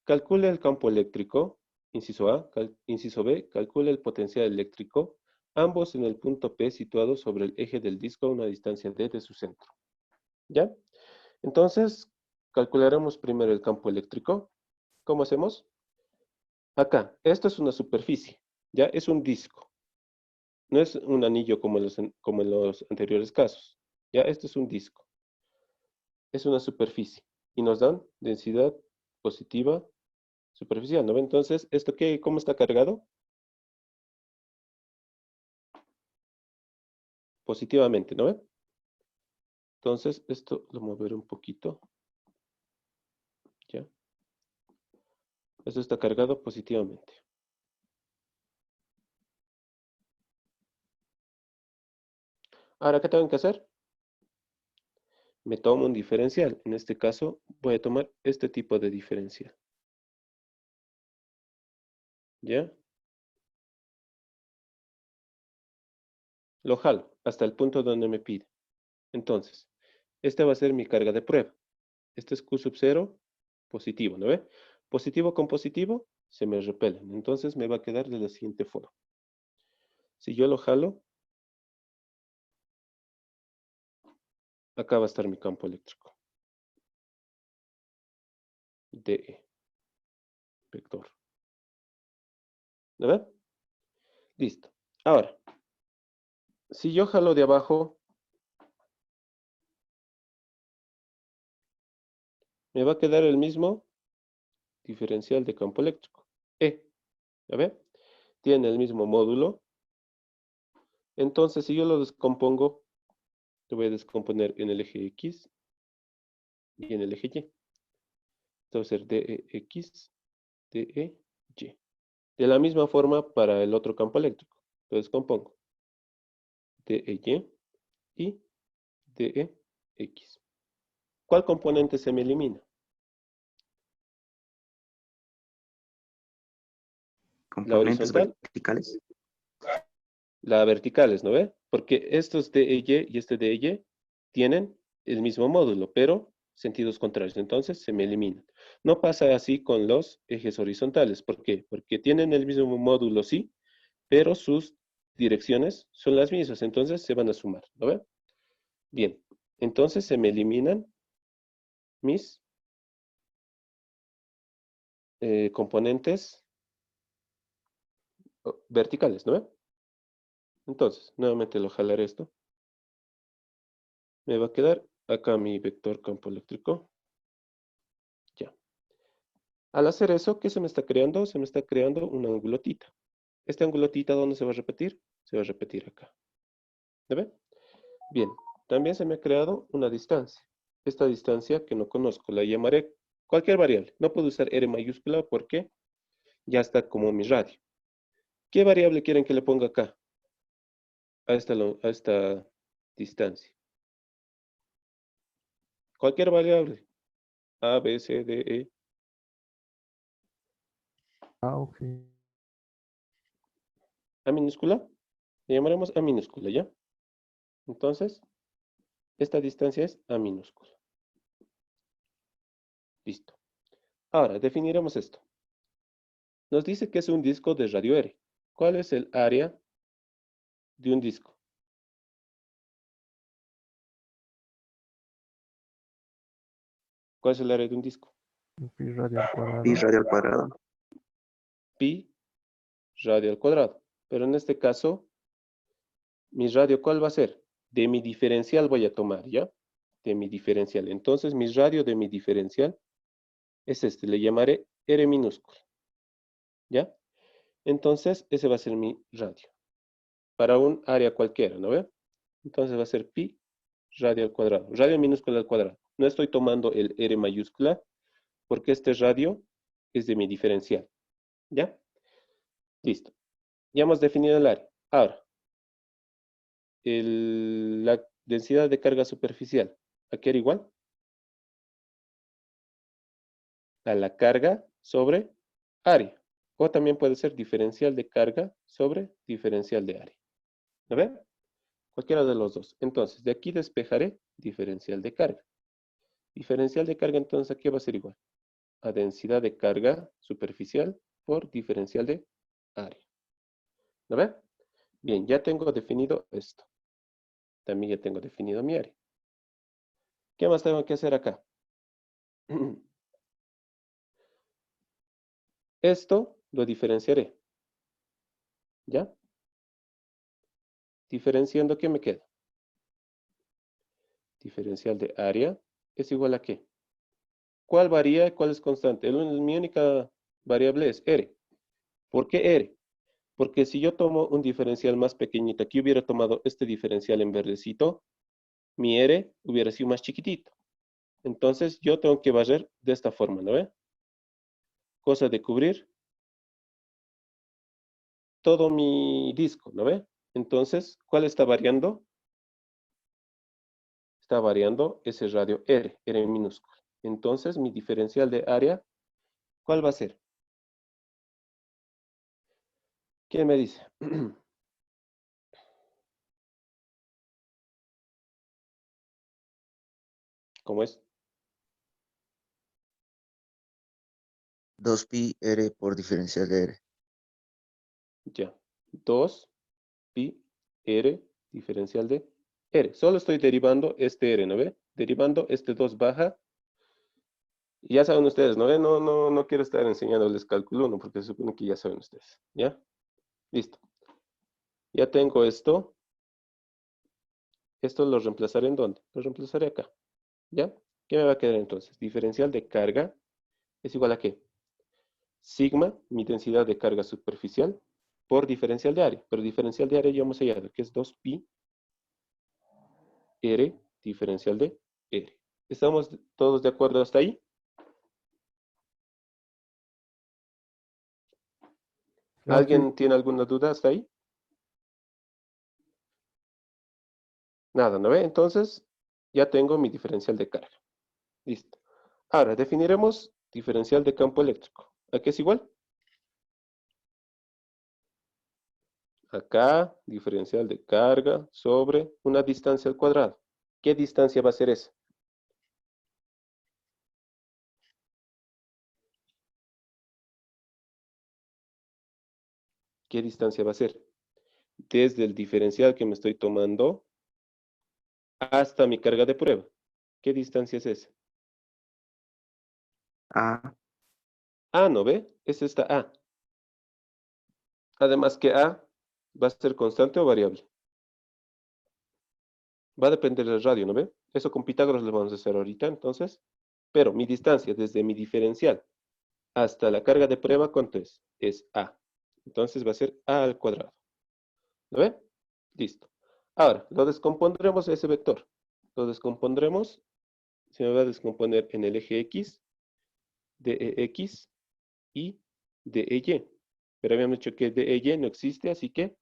Calcule el campo eléctrico, inciso A, inciso B, calcule el potencial eléctrico, ambos en el punto P situado sobre el eje del disco a una distancia D de su centro. ¿Ya? Entonces, calcularemos primero el campo eléctrico. ¿Cómo hacemos? Acá, esto es una superficie, ¿ya? Es un disco. No es un anillo como en los anteriores casos. ¿Ya? Esto es un disco. Es una superficie. Y nos dan densidad positiva superficial, ¿no ve? Entonces, ¿esto qué? ¿Cómo está cargado? Positivamente, ¿no ve? Entonces, esto lo moveré un poquito. ¿Ya? Esto está cargado positivamente. Ahora, ¿qué tengo que hacer? Me tomo un diferencial. En este caso, voy a tomar este tipo de diferencial. ¿Ya? Lo jalo hasta el punto donde me pide. Entonces, esta va a ser mi carga de prueba. Este es Q sub 0, positivo, ¿no ve? Positivo con positivo, se me repelen. Entonces me va a quedar de la siguiente forma. Si yo lo jalo, acá va a estar mi campo eléctrico. DE, vector. ¿No ve? Listo. Ahora, si yo jalo de abajo, me va a quedar el mismo diferencial de campo eléctrico. E. ¿Ya ve? tiene el mismo módulo. Entonces, si yo lo descompongo, lo voy a descomponer en el eje X y en el eje Y. Esto va a ser DEX, DEY. De la misma forma para el otro campo eléctrico. Lo descompongo. DEY y DEX. ¿Cuál componente se me elimina? Componentes horizontal. verticales. La verticales, ¿no ve? Porque estos DEY y este DEY tienen el mismo módulo, pero sentidos contrarios. Entonces se me eliminan. No pasa así con los ejes horizontales. ¿Por qué? Porque tienen el mismo módulo, sí, pero sus direcciones son las mismas. Entonces se van a sumar, ¿no ve? Bien, entonces se me eliminan mis componentes verticales, ¿no ve? Entonces, nuevamente lo jalaré esto. Me va a quedar acá mi vector campo eléctrico. Ya. Al hacer eso, ¿qué se me está creando? Se me está creando un ángulo tita. ¿Este ángulo tita dónde se va a repetir? Se va a repetir acá. ¿Me ven? Bien, también se me ha creado una distancia. Esta distancia que no conozco, la llamaré cualquier variable. No puedo usar R mayúscula porque ya está como mi radio. ¿Qué variable quieren que le ponga acá? A esta distancia. Cualquier variable. A, B, C, D, E. Ah, ok. A minúscula. Le llamaremos A minúscula, ¿ya? Entonces, esta distancia es A minúscula. Listo. Ahora, definiremos esto. Nos dice que es un disco de radio R. ¿Cuál es el área de un disco? ¿Cuál es el área de un disco? Pi radio al cuadrado. Pi radio al cuadrado. Pi radio al cuadrado. Pero en este caso, mi radio, ¿cuál va a ser? De mi diferencial voy a tomar, ¿ya? De mi diferencial. Entonces, mi radio de mi diferencial es este. Le llamaré R minúscula. ¿Ya? Entonces, ese va a ser mi radio. Para un área cualquiera, ¿no ve? Entonces va a ser pi radio al cuadrado. Radio minúscula al cuadrado. No estoy tomando el R mayúscula porque este radio es de mi diferencial. ¿Ya? Listo. Ya hemos definido el área. Ahora, la densidad de carga superficial. ¿A qué era igual? A la carga sobre área. O también puede ser diferencial de carga sobre diferencial de área. ¿No ven? Cualquiera de los dos. Entonces, de aquí despejaré diferencial de carga. Diferencial de carga, entonces, ¿a qué va a ser igual? A densidad de carga superficial por diferencial de área. ¿No ven? Bien, ya tengo definido esto. También ya tengo definido mi área. ¿Qué más tengo que hacer acá? Esto lo diferenciaré. ¿Ya? Diferenciando, ¿qué me queda? Diferencial de área es igual a ¿qué? ¿Cuál varía y cuál es constante? Mi única variable es R. ¿Por qué R? Porque si yo tomo un diferencial más pequeñito, aquí hubiera tomado este diferencial en verdecito, mi R hubiera sido más chiquitito. Entonces yo tengo que barrer de esta forma, ¿no ve? Cosa de cubrir todo mi disco, ¿no ve? Entonces, ¿cuál está variando? Está variando ese radio R, R minúsculo. Entonces, mi diferencial de área, ¿cuál va a ser? ¿Quién me dice? ¿Cómo es? 2 pi r por diferencial de r. Ya. 2 pi r diferencial de r. Solo estoy derivando este r, ¿no ve? Derivando este 2 baja. Y ya saben ustedes, ¿no ve? No quiero estar enseñándoles cálculo 1 porque se supone que ya saben ustedes. ¿Ya? Listo. Ya tengo esto. Esto lo reemplazaré ¿en dónde? Lo reemplazaré acá. ¿Ya? ¿Qué me va a quedar entonces? Diferencial de carga es igual a ¿qué? Sigma, mi densidad de carga superficial, por diferencial de área. Pero diferencial de área ya hemos hallado que es 2pi r diferencial de r. ¿Estamos todos de acuerdo hasta ahí? ¿Alguien tiene alguna duda hasta ahí? Nada, ¿no ve? Entonces, ya tengo mi diferencial de carga. Listo. Ahora, definiremos diferencial de campo eléctrico. ¿A qué es igual? Acá, diferencial de carga sobre una distancia al cuadrado. ¿Qué distancia va a ser esa? ¿Qué distancia va a ser? Desde el diferencial que me estoy tomando hasta mi carga de prueba. ¿Qué distancia es esa? A, A, ¿no ve? Es esta A. Además que A va a ser constante o variable. Va a depender del radio, ¿no ve? Eso con Pitágoras lo vamos a hacer ahorita, entonces. Pero mi distancia desde mi diferencial hasta la carga de prueba, ¿cuánto es? Es A. Entonces va a ser A al cuadrado. ¿Lo ve? Listo. Ahora, lo descompondremos ese vector. Lo descompondremos, se me va a descomponer en el eje X, de EX y de EY. Pero habíamos dicho que de EY no existe, así que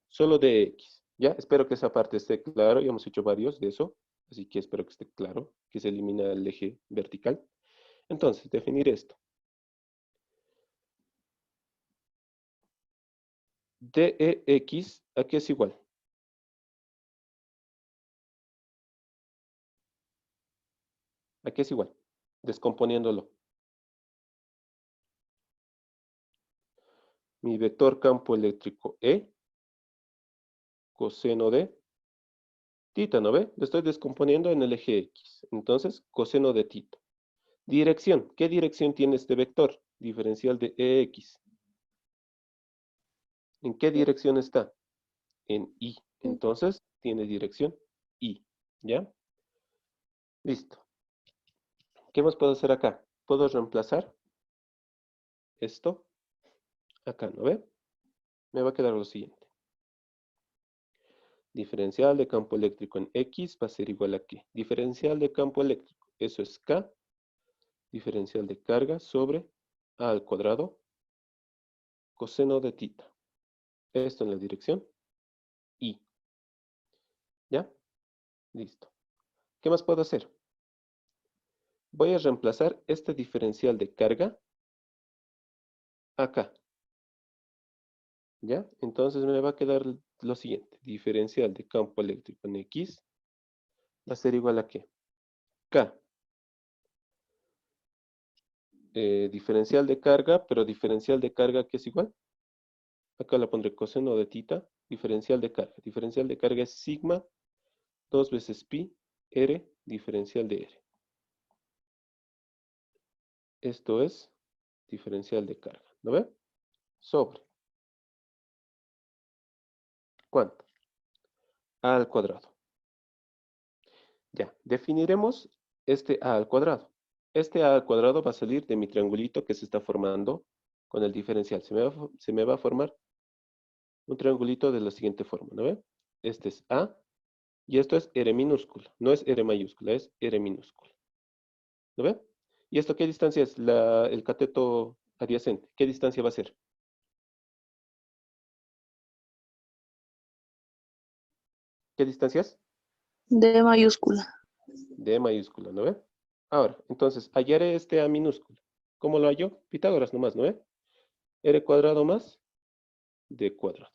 solo de X. ¿Ya? Espero que esa parte esté claro. Ya hemos hecho varios de eso, así que espero que esté claro, que se elimina el eje vertical. Entonces, definir esto. DEX, ¿a qué es igual? ¿A qué es igual? Descomponiéndolo. Mi vector campo eléctrico E, coseno de tita, ¿no ve? Lo estoy descomponiendo en el eje X. Entonces, coseno de tita. Dirección. ¿Qué dirección tiene este vector? Diferencial de EX. ¿En qué dirección está? En Y. Entonces, tiene dirección Y. ¿Ya? Listo. ¿Qué más puedo hacer acá? Puedo reemplazar esto acá, ¿no ve? Me va a quedar lo siguiente. Diferencial de campo eléctrico en X va a ser igual a ¿qué? Diferencial de campo eléctrico. Eso es K. Diferencial de carga sobre A al cuadrado. Coseno de tita. Esto en la dirección Y. ¿Ya? Listo. ¿Qué más puedo hacer? Voy a reemplazar este diferencial de carga acá. ¿Ya? Entonces me va a quedar lo siguiente. Diferencial de campo eléctrico en X va a ser igual a ¿qué? K. Diferencial de carga, pero diferencial de carga ¿qué es igual? Acá la pondré coseno de tita. Diferencial de carga. Diferencial de carga es sigma 2 veces pi r diferencial de r. Esto es diferencial de carga. ¿Lo ven? Sobre. ¿Cuánto? A al cuadrado. Ya, definiremos este a al cuadrado. Este a al cuadrado va a salir de mi triangulito que se está formando con el diferencial. Se me va a formar un triangulito de la siguiente forma, ¿no ven? Este es A y esto es R minúscula. No es R mayúscula, es R minúscula. ¿Lo ven? ¿Y esto qué distancia es? El cateto adyacente. ¿Qué distancia va a ser? ¿Qué distancia es? D mayúscula. D mayúscula, ¿no ve? Ahora, entonces, hallaré este A minúscula. ¿Cómo lo hallo? Pitágoras nomás, ¿no ve? R cuadrado más D cuadrado.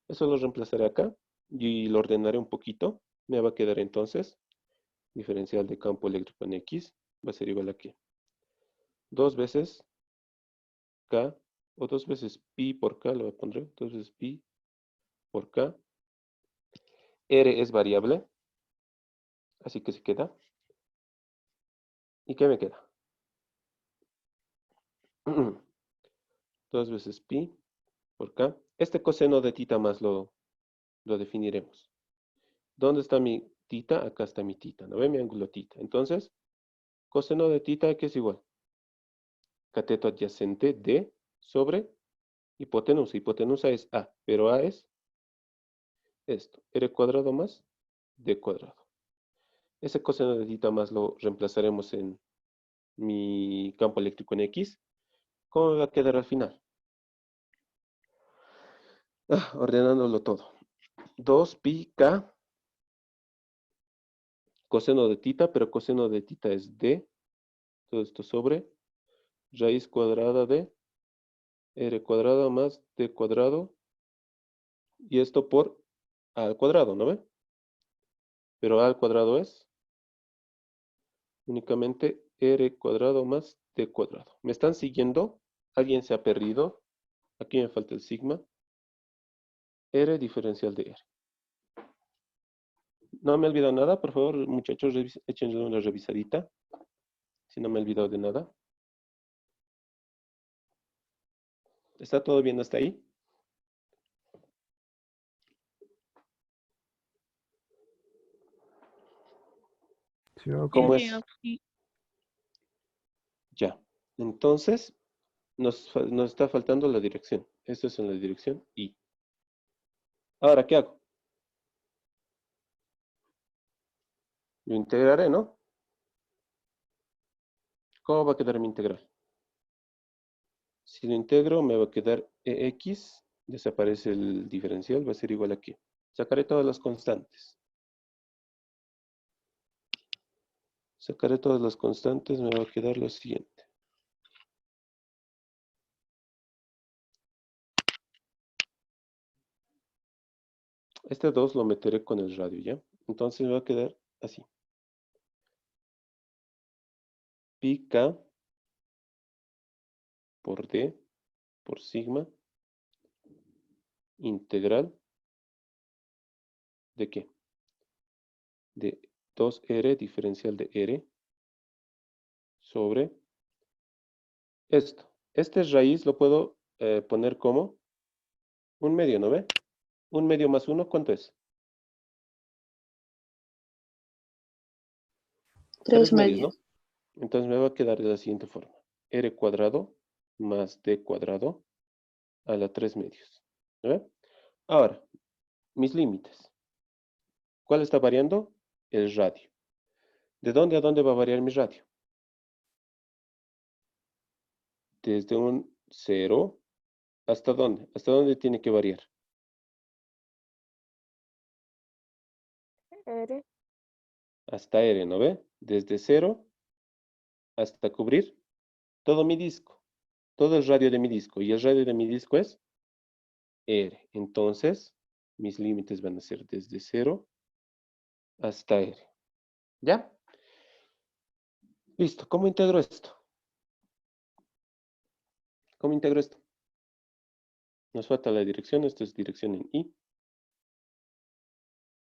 Eso lo reemplazaré acá y lo ordenaré un poquito. Me va a quedar entonces, diferencial de campo eléctrico en X va a ser igual a ¿qué? 2 veces K, o 2 veces pi por K, lo pondré, 2 veces pi por K. R es variable, así que se queda. ¿Y qué me queda? 2 veces pi por K. Este coseno de tita más lo definiremos. ¿Dónde está mi tita? Acá está mi tita, ¿no ve? Mi ángulo tita. Entonces, coseno de tita, ¿qué es igual? Cateto adyacente D sobre Hipotenusa. Hipotenusa es A, pero A es esto. R cuadrado más D cuadrado. Ese coseno de tita más lo reemplazaremos en mi campo eléctrico en X. ¿Cómo me va a quedar al final? Ordenándolo todo. 2 pi k coseno de tita, pero coseno de tita es D. Todo esto sobre raíz cuadrada de R cuadrado más D cuadrado. Y esto por A al cuadrado, ¿no ve? Pero A al cuadrado es únicamente R cuadrado más D cuadrado. ¿Me están siguiendo? ¿Alguien se ha perdido? Aquí me falta el sigma. R diferencial de R. No me he olvidado nada, por favor, muchachos, échenle una revisadita. Si no me he olvidado de nada. ¿Está todo bien hasta ahí? Sí, ok. ¿Cómo es? Ya. Entonces, nos está faltando la dirección. Esto es en la dirección Y. Ahora, ¿qué hago? Lo integraré, ¿no? ¿Cómo va a quedar mi integral? Si lo integro, me va a quedar EX. Desaparece el diferencial, va a ser igual aquí. Sacaré todas las constantes. Sacaré todas las constantes, me va a quedar lo siguiente. Este 2 lo meteré con el radio, ¿ya? Entonces me va a quedar así. Pi k por D por sigma integral ¿de qué? De 2R diferencial de R sobre esto. Este raíz lo puedo poner como un medio, ¿no ve? Un medio más 1, ¿cuánto es? 3 medios, medios. ¿no? Entonces me va a quedar de la siguiente forma. R cuadrado más D cuadrado a la 3 medios. ¿No ve? Ahora, mis límites. ¿Cuál está variando? El radio. ¿De dónde a dónde va a variar mi radio? Desde un 0 ¿hasta dónde? ¿Hasta dónde tiene que variar? R. Hasta R, ¿no ve? Desde 0 hasta cubrir todo mi disco. Todo el radio de mi disco. Y el radio de mi disco es R. Entonces, mis límites van a ser desde 0 hasta R. ¿Ya? Listo. ¿Cómo integro esto? ¿Cómo integro esto? Nos falta la dirección. Esto es dirección en Y.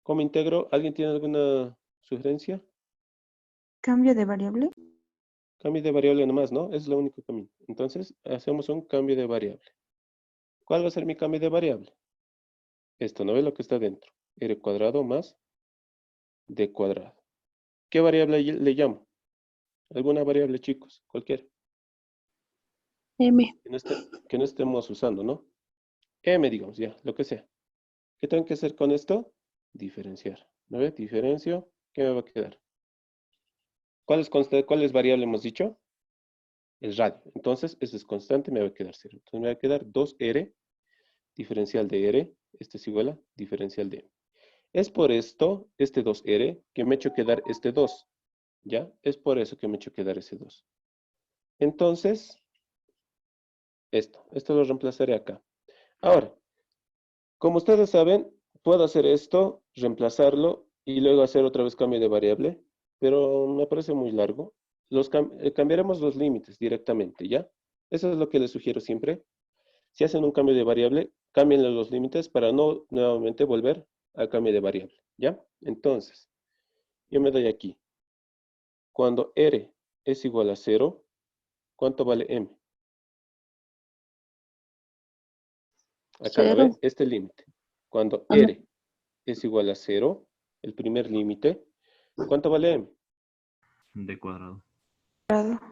¿Cómo integro? ¿Alguien tiene alguna sugerencia? ¿Cambio de variable? Cambio de variable nomás, ¿no? Es lo único camino. Entonces, hacemos un cambio de variable. ¿Cuál va a ser mi cambio de variable? Esto, ¿no ve lo que está dentro? R cuadrado más D cuadrado. ¿Qué variable le llamo? ¿Alguna variable, chicos? Cualquiera. M. Que no estemos usando, ¿no? M, digamos, ya, lo que sea. ¿Qué tengo que hacer con esto? Diferenciar. ¿No ve? Diferencio. ¿Qué me va a quedar? ¿Cuál es variable hemos dicho? El radio. Entonces, eso es constante, me va a quedar 0. Entonces, me va a quedar 2R, diferencial de R. Este es igual a diferencial de M. Es por esto, este 2R, que me ha hecho quedar este 2. ¿Ya? Es por eso que me ha hecho quedar ese 2. Entonces, esto lo reemplazaré acá. Ahora, como ustedes saben, puedo hacer esto, reemplazarlo y luego hacer otra vez cambio de variable, pero me parece muy largo. Cambiaremos los límites directamente, ¿ya? Eso es lo que les sugiero siempre. Si hacen un cambio de variable, cámbienle los límites para no nuevamente volver al cambio de variable, ¿ya? Entonces, yo me doy aquí. Cuando R es igual a 0, ¿cuánto vale M? Acá, ¿no 0. ve? Este límite. Cuando Ajá. R es igual a 0, el primer límite, ¿cuánto vale M? D cuadrado.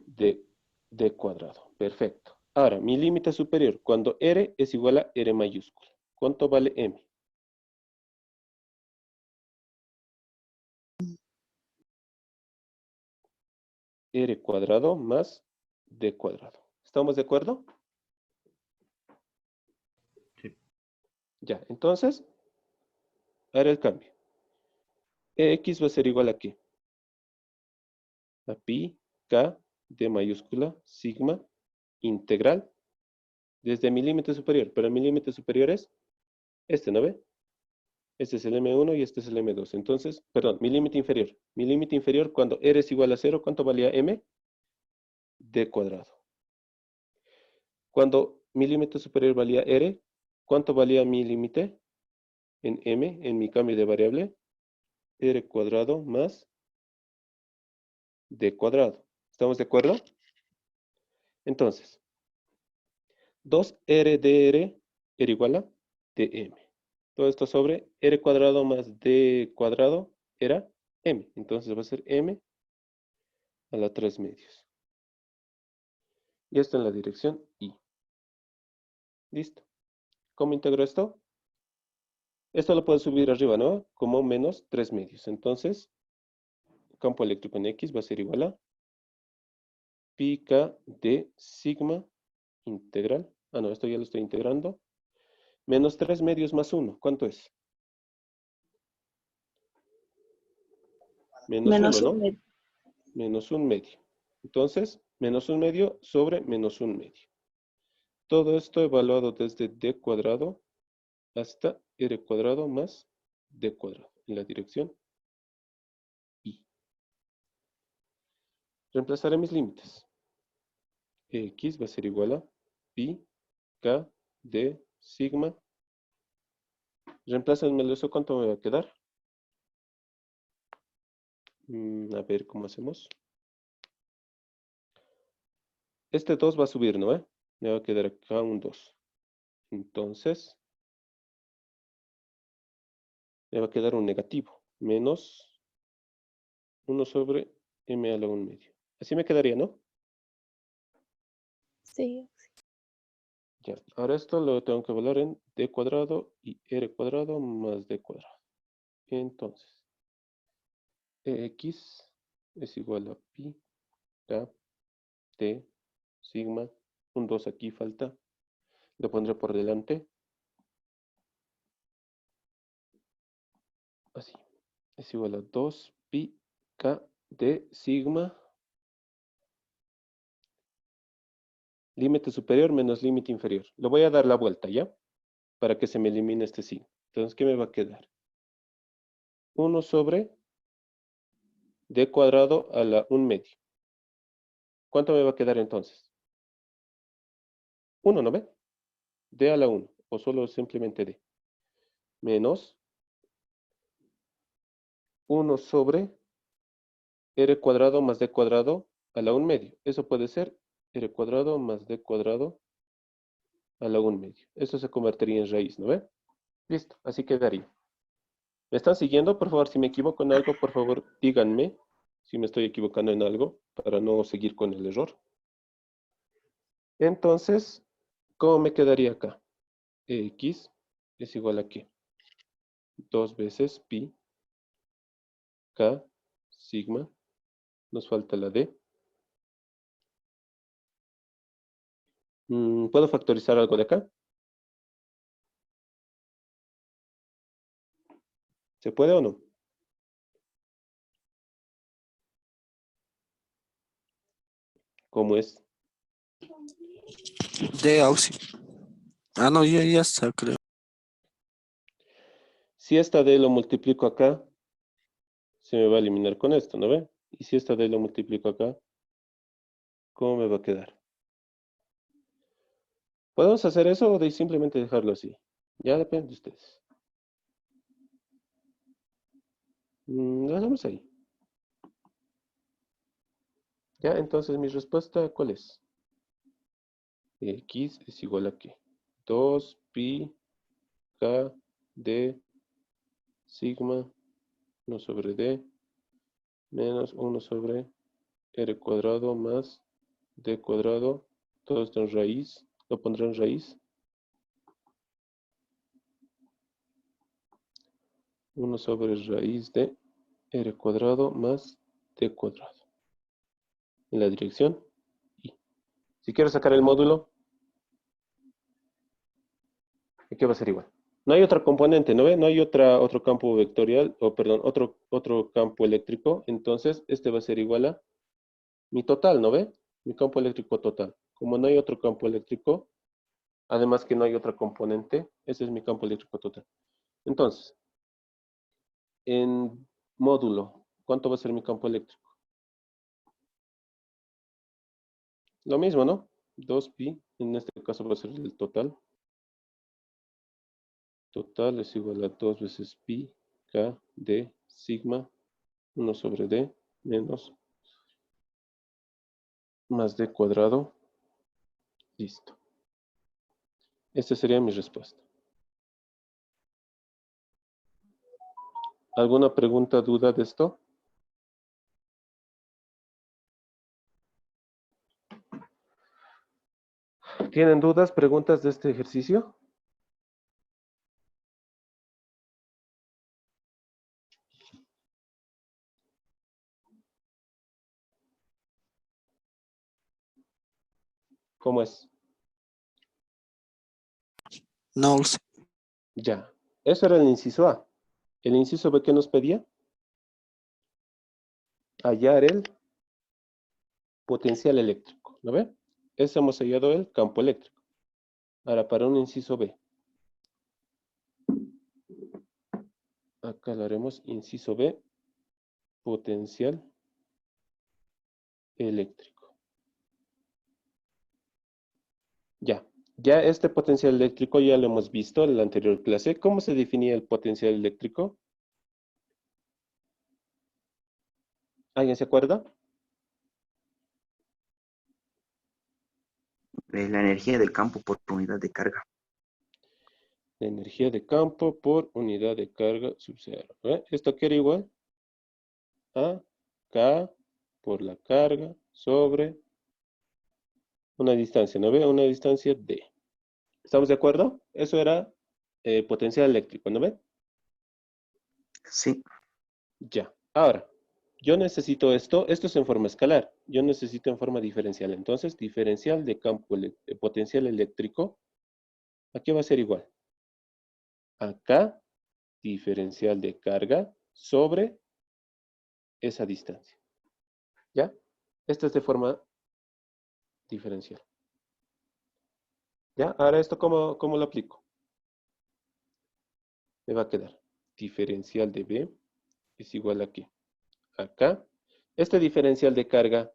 D cuadrado. Perfecto. Ahora, mi límite superior, cuando R es igual a R mayúscula. ¿Cuánto vale M? R cuadrado más D cuadrado. ¿Estamos de acuerdo? Sí. Ya, entonces, ahora el cambio. X va a ser igual a ¿qué? A pi, K, D mayúscula, sigma, integral, desde mi límite superior. Pero mi límite superior es este, ¿no ve? Este es el M1 y este es el M2. Entonces, perdón, mi límite inferior. Mi límite inferior, cuando R es igual a 0, ¿cuánto valía M? D cuadrado. Cuando mi límite superior valía R, ¿cuánto valía mi límite? En M, en mi cambio de variable, R cuadrado más D cuadrado. ¿Estamos de acuerdo? Entonces, 2R de R era igual a dm. Todo esto sobre R cuadrado más D cuadrado era M. Entonces va a ser M a la 3 medios. Y esto en la dirección I. Listo. ¿Cómo integro esto? Esto lo puedo subir arriba, ¿no? Como menos 3 medios. Entonces, campo eléctrico en X va a ser igual a pi k de sigma integral. Ah, no, esto ya lo estoy integrando. Menos 3 medios más 1. ¿Cuánto es? Menos 1, Menos ¿no? un medio. Menos 1 medio. Entonces, menos 1 medio sobre menos 1 medio. Todo esto evaluado desde d cuadrado hasta r cuadrado más d cuadrado en la dirección I. Reemplazaré mis límites. X va a ser igual a pi k d sigma. Reemplázanme eso, ¿cuánto me va a quedar? A ver cómo hacemos. Este 2 va a subir, ¿no? Me va a quedar acá un 2. Entonces, me va a quedar un negativo. Menos 1 sobre m a la 1 medio. Así me quedaría, ¿no? Sí. Ya. Ahora esto lo tengo que evaluar en d cuadrado y r cuadrado más d cuadrado. Entonces, x es igual a pi k t sigma. Un 2 aquí falta. Lo pondré por delante. Así. Es igual a 2 pi k d sigma. Límite superior menos límite inferior. Lo voy a dar la vuelta, ¿ya? Para que se me elimine este signo. Entonces, ¿qué me va a quedar? 1 sobre d cuadrado a la 1 medio. ¿Cuánto me va a quedar entonces? 1, ¿no ve? D a la 1, o solo simplemente D. Menos 1 sobre r cuadrado más d cuadrado a la 1 medio. Eso puede ser r cuadrado más d cuadrado a la 1 medio. Eso se convertiría en raíz, ¿no ve? Listo, así quedaría. ¿Me están siguiendo? Por favor, si me equivoco en algo, por favor, díganme si me estoy equivocando en algo para no seguir con el error. Entonces, ¿cómo me quedaría acá? X es igual a ¿qué? 2 veces pi k sigma. Nos falta la d. ¿Puedo factorizar algo de acá? ¿Se puede o no? ¿Cómo es? De auxilio. Ah, no, ya está, creo. Si esta d lo multiplico acá, se me va a eliminar con esto, ¿no ve? Y si esta d lo multiplico acá, ¿cómo me va a quedar? ¿Podemos hacer eso o de simplemente dejarlo así? Ya depende de ustedes. Lo dejamos ahí. Ya, entonces mi respuesta, ¿cuál es? X es igual a ¿qué? 2 pi k d sigma 1 sobre d menos 1 sobre r cuadrado más d cuadrado Todo esto en raíz. Lo pondré en raíz. 1 sobre raíz de r cuadrado más t cuadrado. En la dirección y. Si quiero sacar el módulo, ¿qué va a ser igual? No hay otra componente, ¿no ve? No hay otro campo vectorial, o perdón, otro campo eléctrico. Entonces, este va a ser igual a mi total, ¿no ve? Mi campo eléctrico total. Como no hay otro campo eléctrico, además que no hay otra componente, ese es mi campo eléctrico total. Entonces, en módulo, ¿cuánto va a ser mi campo eléctrico? Lo mismo, ¿no? 2pi, en este caso va a ser el total. Total es igual a 2 veces pi k d sigma 1 sobre d menos más d cuadrado. Listo. Esta sería mi respuesta. ¿Alguna pregunta, duda de esto? ¿Tienen dudas, preguntas de este ejercicio? ¿Cómo es? No lo sé. Ya. Eso era el inciso A. El inciso B, ¿qué nos pedía? Hallar el potencial eléctrico. ¿Lo ve? Ese hemos hallado el campo eléctrico. Ahora, para un inciso B. Acá lo haremos inciso B, potencial eléctrico. Ya este potencial eléctrico ya lo hemos visto en la anterior clase. ¿Cómo se definía el potencial eléctrico? ¿Alguien se acuerda? La energía del campo por unidad de carga. La energía de campo por unidad de carga sub 0. ¿Esto qué era igual? A K por la carga sobre una distancia, ¿no ve? Una distancia D. ¿Estamos de acuerdo? Eso era potencial eléctrico, ¿no ve? Sí. Ya. Ahora, yo necesito esto es en forma escalar. Yo necesito en forma diferencial. Entonces, diferencial de campo potencial eléctrico, aquí va a ser igual. Acá, diferencial de carga sobre esa distancia. ¿Ya? Esto es de forma diferencial. ¿Ya? Ahora esto, ¿cómo lo aplico? Me va a quedar diferencial de B es igual a ¿qué? Acá. Este diferencial de carga,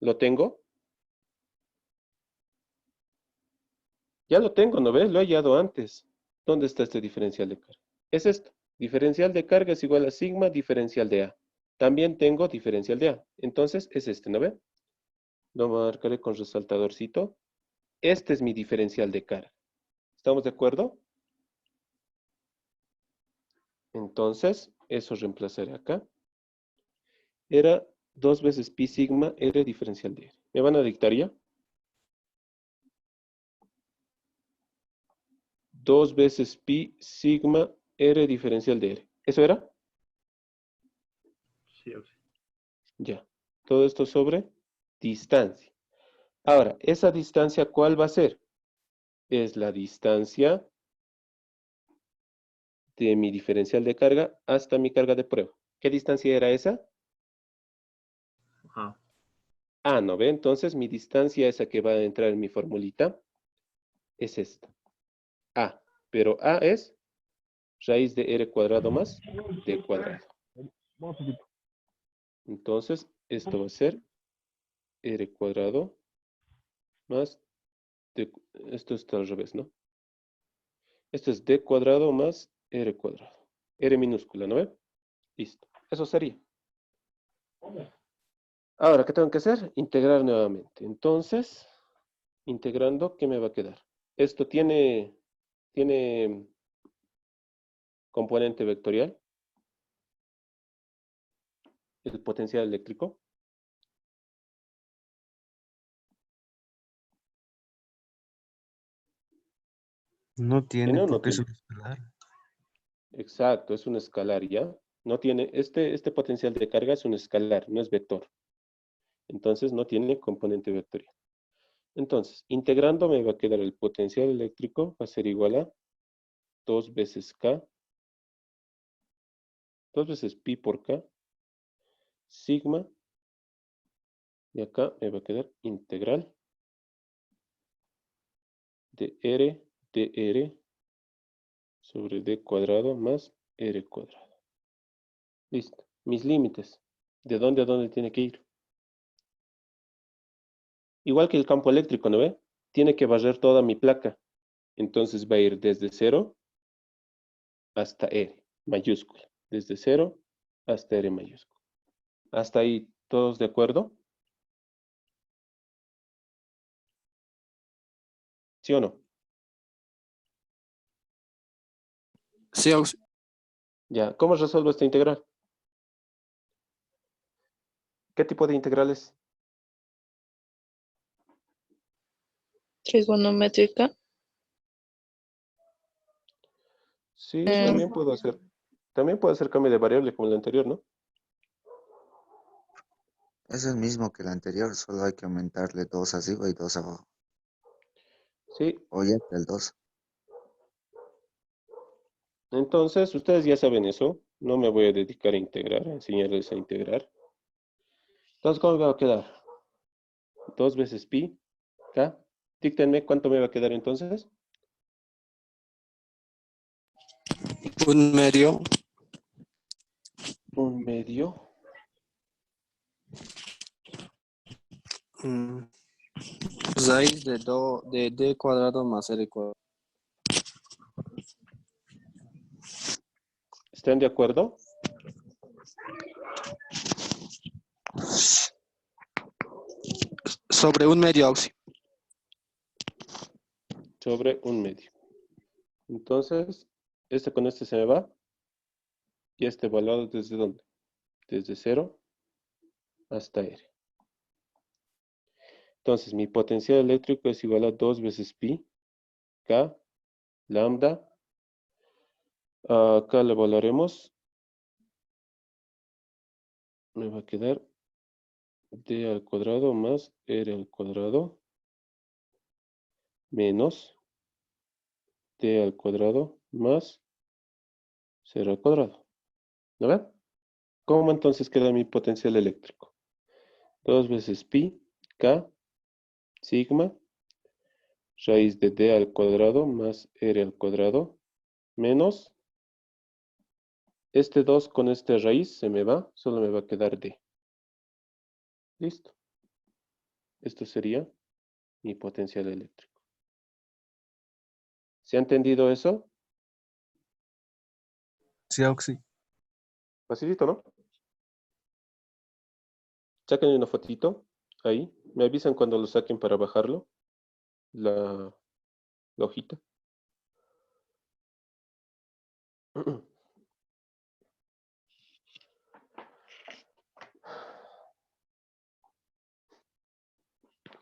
¿lo tengo? Ya lo tengo, ¿no ves? Lo he hallado antes. ¿Dónde está este diferencial de carga? Es esto. Diferencial de carga es igual a sigma diferencial de A. También tengo diferencial de A. Entonces, es este, ¿no ve? Lo marcaré con resaltadorcito. Este es mi diferencial de carga. ¿Estamos de acuerdo? Entonces, eso reemplazaré acá. Era 2 veces pi sigma R diferencial de R. ¿Me van a dictar ya? 2 veces pi sigma R diferencial de R. ¿Eso era? Sí, ok. Ya. Todo esto sobre distancia. Ahora, ¿esa distancia cuál va a ser? Es la distancia de mi diferencial de carga hasta mi carga de prueba. ¿Qué distancia era esa? Ah, A, ¿no ve? Entonces, mi distancia esa que va a entrar en mi formulita es esta. A. Pero A es raíz de R cuadrado más D cuadrado. Entonces, esto va a ser R cuadrado más D. Esto está al revés, ¿no? Esto es D cuadrado más R cuadrado. R minúscula, ¿no ve? Listo. Eso sería. Ahora, ¿qué tengo que hacer? Integrar nuevamente. Entonces, integrando, ¿qué me va a quedar? Esto tiene componente vectorial, el potencial eléctrico. No tiene ¿Tiene o no porque es tiene? un escalar. Exacto, es un escalar, ¿ya? No tiene, este potencial de carga es un escalar, no es vector. Entonces no tiene componente vectorial. Entonces, integrando me va a quedar el potencial eléctrico, va a ser igual a 2 veces K, 2 veces pi por K, sigma, y acá me va a quedar integral de R dr sobre d cuadrado más R cuadrado. Listo. Mis límites. ¿De dónde a dónde tiene que ir? Igual que el campo eléctrico, ¿no ve? Tiene que barrer toda mi placa. Entonces va a ir desde 0 hasta R mayúscula. Desde 0 hasta R mayúscula. ¿Hasta ahí todos de acuerdo? ¿Sí o no? Sí, auxi- Ya. ¿Cómo resuelvo esta integral? ¿Qué tipo de integral es? Trigonométrica. Sí, Eh, también puedo hacer. También puedo hacer cambio de variable como el anterior, ¿no? Es el mismo que el anterior, solo hay que aumentarle 2 arriba y 2 abajo. Sí. O ya está el 2. Entonces, ustedes ya saben eso. No me voy a dedicar a integrar, a enseñarles a integrar. Entonces, ¿cómo me va a quedar? 2 veces pi, k. Díctenme cuánto me va a quedar entonces. 1/2. 1/2. mm, Raíz de d cuadrado más r cuadrado. ¿Están de acuerdo? Sobre 1/2, auxi. Sobre 1/2. Entonces, este con este se me va. Y este evaluado desde dónde? Desde 0 hasta R. Entonces, mi potencial eléctrico es igual a 2 veces pi, k, lambda. Acá lo evaluaremos. Me va a quedar d al cuadrado más r al cuadrado menos d al cuadrado más 0 al cuadrado. ¿No ven? ¿Cómo entonces queda mi potencial eléctrico? 2 veces pi, k, sigma, raíz de d al cuadrado más r al cuadrado, menos, este 2 con esta raíz se me va, solo me va a quedar d. Listo. Esto sería mi potencial eléctrico. ¿Se ha entendido eso? Sí, auxi. Facilito, ¿no? Saquen una fotito, ahí. Me avisan cuando lo saquen para bajarlo, la hojita.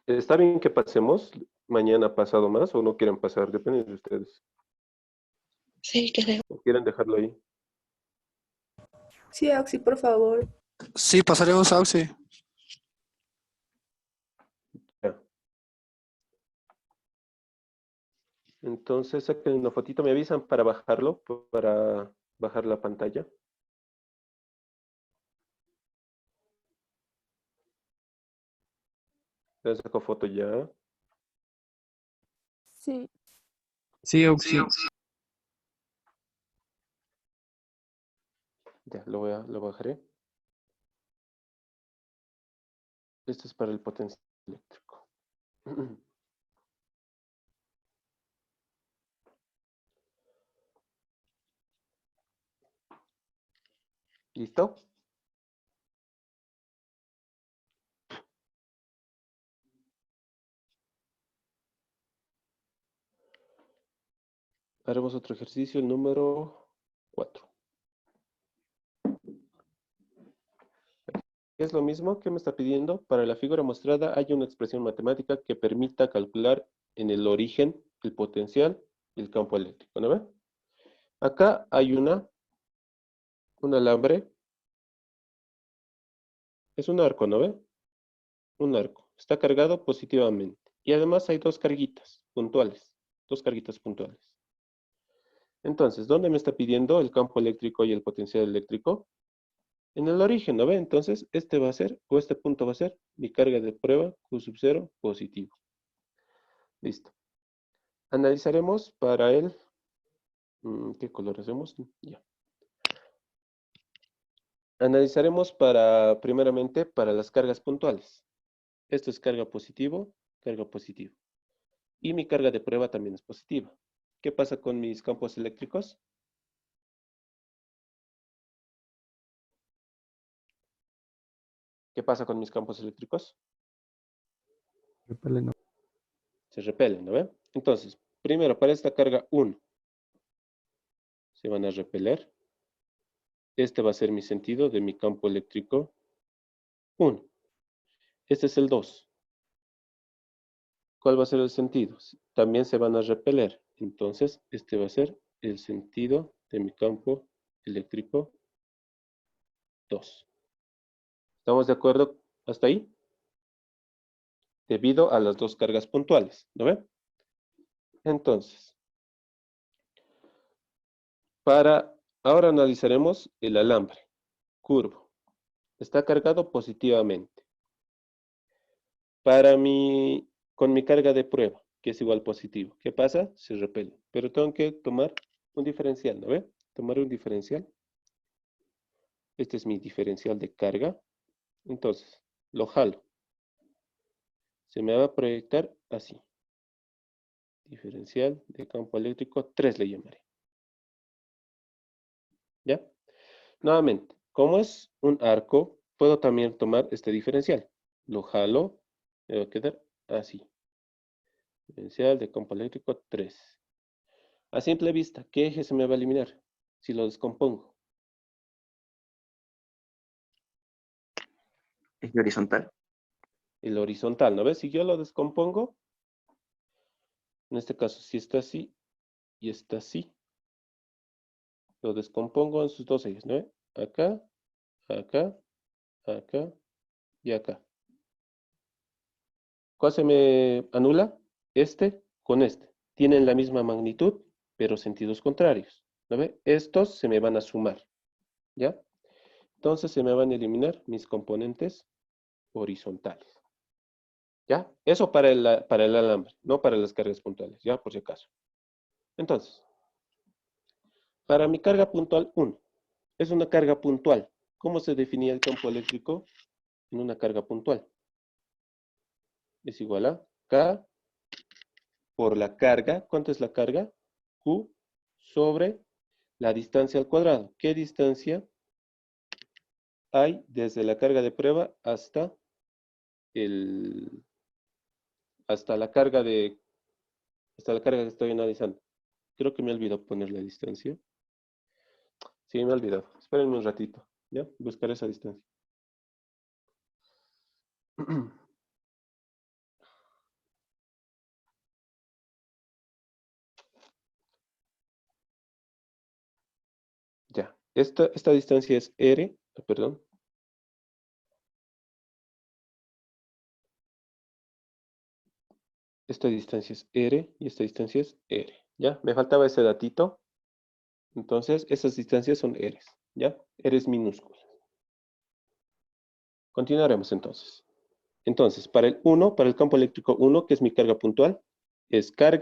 Está bien que pasemos mañana pasado más o no quieren pasar, depende de ustedes. sí, creo. ¿O quieren dejarlo ahí? Sí, Auxi, por favor. Sí, pasaremos, auxi. Ya. Entonces saquen una fotito, me avisan para bajarlo, para bajar la pantalla. Les saco foto ya. Sí. Sí, auxi. Ya, lo bajaré. Este es para el potencial eléctrico. ¿Listo? Haremos otro ejercicio, el número 4. Es lo mismo que me está pidiendo. Para la figura mostrada hay una expresión matemática que permita calcular en el origen el potencial y el campo eléctrico, ¿no ve? Acá hay un alambre. Es un arco, ¿no ve? Un arco. Está cargado positivamente. Y además hay dos carguitas puntuales. Dos carguitas puntuales. Entonces, ¿dónde me está pidiendo el campo eléctrico y el potencial eléctrico? En el origen, ¿no ve? Entonces, este va a ser, o este punto va a ser, mi carga de prueba Q sub 0 positivo. Listo. Analizaremos para el... ¿qué color hacemos? Ya. Analizaremos primeramente, para las cargas puntuales. Esto es carga positivo, carga positivo. Y mi carga de prueba también es positiva. ¿Qué pasa con mis campos eléctricos? ¿Qué pasa con mis campos eléctricos? Repele, no. Se repelen, ¿no ve? Entonces, primero, para esta carga 1, se van a repeler. Este va a ser mi sentido de mi campo eléctrico 1. Este es el 2. ¿Cuál va a ser el sentido? También se van a repeler. Entonces, este va a ser el sentido de mi campo eléctrico 2. ¿Estamos de acuerdo hasta ahí? Debido a las dos cargas puntuales, ¿no ve? Entonces, ahora analizaremos el alambre curvo. Está cargado positivamente. Con mi carga de prueba, que es igual positivo, ¿qué pasa? Se repele. Pero tengo que tomar un diferencial, ¿no ve? Tomar un diferencial. Este es mi diferencial de carga. Entonces, lo jalo. Se me va a proyectar así. Diferencial de campo eléctrico 3 le llamaré. ¿Ya? Nuevamente, como es un arco, puedo también tomar este diferencial. Lo jalo, me va a quedar así. Diferencial de campo eléctrico 3. A simple vista, ¿qué eje se me va a eliminar si lo descompongo? Eje horizontal. El horizontal, ¿no ves? Si yo lo descompongo, en este caso, si está así y está así, lo descompongo en sus dos ejes, ¿no ve? Acá, acá, acá y acá. ¿Cuál se me anula? Este con este. Tienen la misma magnitud, pero sentidos contrarios. ¿No ve? Estos se me van a sumar. ¿Ya? Entonces se me van a eliminar mis componentes horizontales. ¿Ya? Eso para el alambre, no para las cargas puntuales, ¿ya? Por si acaso. Entonces, para mi carga puntual 1, es una carga puntual. ¿Cómo se definía el campo eléctrico en una carga puntual? Es igual a K por la carga. ¿Cuánto es la carga? Q sobre la distancia al cuadrado. ¿Qué distancia hay desde la carga de prueba hasta la carga que estoy analizando? Creo que me olvidó poner la distancia. Sí, me he olvidado. Espérenme un ratito. ¿Ya? Buscaré esa distancia. Ya. Esta distancia es R. Perdón. Esta distancia es R y esta distancia es R. ¿Ya? Me faltaba ese datito. Entonces, esas distancias son R's. ¿Ya? R's minúsculas. Continuaremos entonces. Entonces, para el campo eléctrico 1, que es mi carga puntual, es K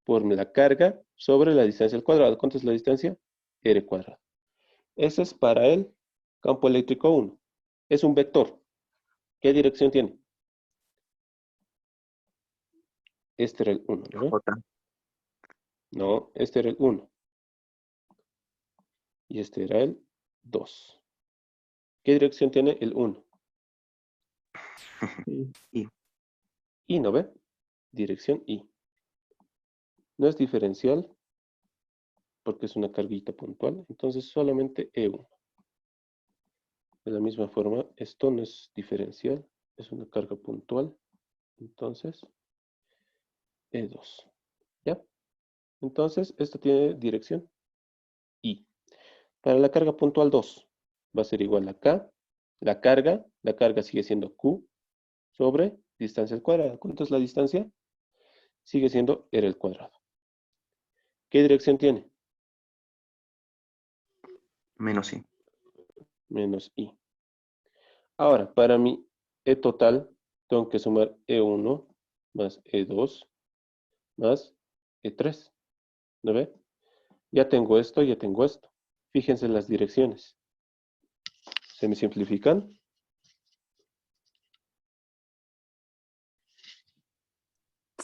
por la carga sobre la distancia al cuadrado. ¿Cuánto es la distancia? R cuadrado. Ese es para el campo eléctrico 1. Es un vector. ¿Qué dirección tiene? Este era el 1, ¿no? J. No, este era el 1. Y este era el 2. ¿Qué dirección tiene el 1? Y. Y, ¿no ve? Dirección Y. No es diferencial porque es una carguita puntual. Entonces solamente E1. De la misma forma, esto no es diferencial, es una carga puntual. Entonces, E2. ¿Ya? Entonces, esto tiene dirección I. Para la carga puntual 2, va a ser igual a K. La carga sigue siendo Q sobre distancia al cuadrado. ¿Cuánto es la distancia? Sigue siendo R al cuadrado. ¿Qué dirección tiene? Menos I. Menos I. Ahora, para mi E total, tengo que sumar E1 más E2 más E3. ¿No ve? Ya tengo esto, ya tengo esto. Fíjense en las direcciones. ¿Se me simplifican?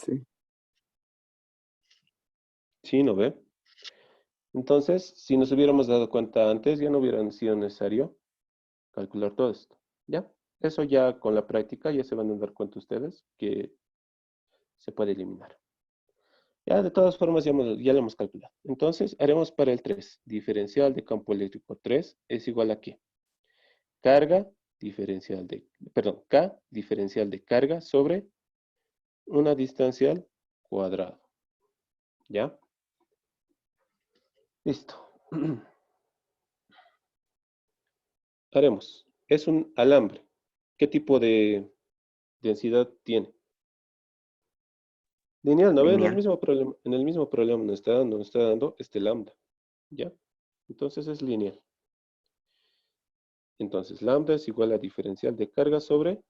Sí. Sí, ¿no ve? Entonces, si nos hubiéramos dado cuenta antes, ya no hubiera sido necesario calcular todo esto. ¿Ya? Eso ya con la práctica ya se van a dar cuenta ustedes que se puede eliminar. Ya de todas formas ya lo hemos calculado. Entonces, haremos para el 3. Diferencial de campo eléctrico 3 es igual a ¿qué? Carga diferencial de, perdón, K diferencial de carga sobre una distancia al cuadrado. ¿Ya? Listo. Haremos. Es un alambre. ¿Qué tipo de densidad tiene? Lineal, ¿no ve? En el Lineal. mismo problema nos está dando este lambda. ¿Ya? Entonces es lineal. Entonces lambda es igual a diferencial de carga sobre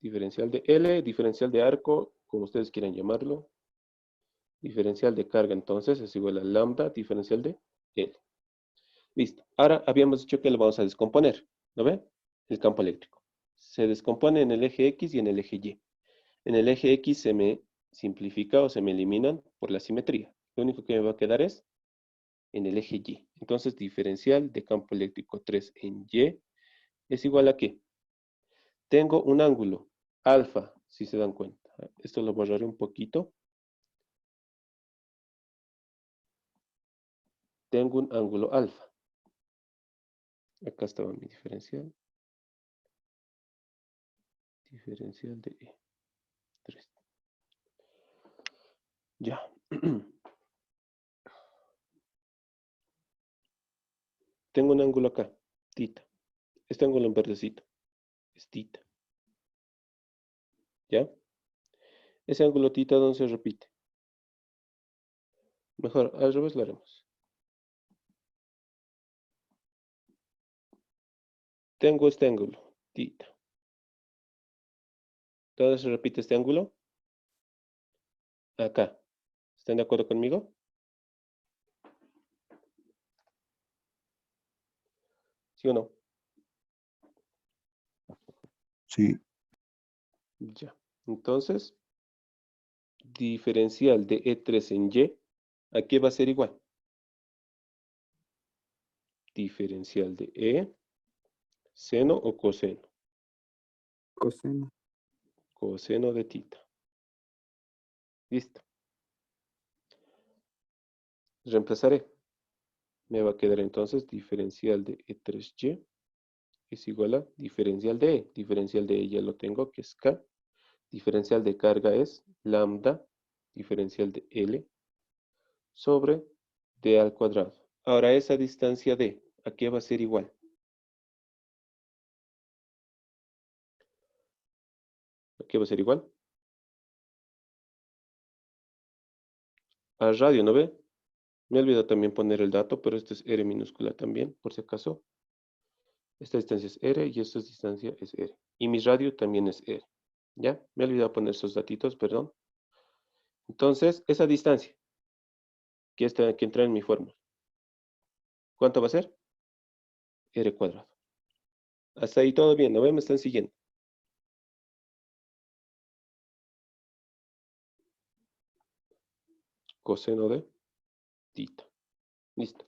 diferencial de L, diferencial de arco, como ustedes quieran llamarlo. Diferencial de carga entonces es igual a lambda diferencial de L. Listo. Ahora habíamos dicho que lo vamos a descomponer. ¿No ve? El campo eléctrico. Se descompone en el eje X y en el eje Y. En el eje X se me simplifica o se me eliminan por la simetría. Lo único que me va a quedar es en el eje Y. Entonces, diferencial de campo eléctrico 3 en Y es igual a ¿qué? Tengo un ángulo, alfa, si se dan cuenta. Esto lo borraré un poquito. Tengo un ángulo alfa. Acá estaba mi diferencial. Diferencial de E3. Ya. Tengo un ángulo acá, tita. Este ángulo en verdecito es tita. ¿Ya? Ese ángulo tita, ¿dónde se repite? Mejor, al revés lo haremos. Tengo este ángulo, tita. ¿Dónde se repite este ángulo? Acá. ¿Están de acuerdo conmigo? ¿Sí o no? Sí. Ya. Entonces, diferencial de E3 en Y, ¿a qué va a ser igual? Diferencial de E, seno o coseno. Coseno. Coseno de tita. Listo. Reemplazaré. Me va a quedar entonces diferencial de E3Y es igual a diferencial de E. Diferencial de E ya lo tengo, que es K. Diferencial de carga es lambda, diferencial de L, sobre D al cuadrado. Ahora esa distancia D, ¿a qué va a ser igual? ¿A qué va a ser igual? Al radio, ¿no ve? Me olvidó también poner el dato, pero esto es R minúscula también, por si acaso. Esta distancia es R y esta distancia es R. Y mi radio también es R. ¿Ya? Me he olvidado poner esos datitos, perdón. Entonces, esa distancia que entra en mi fórmula, ¿cuánto va a ser? R cuadrado. Hasta ahí todo bien, ¿no ven? Me están siguiendo. Coseno de tita. Listo.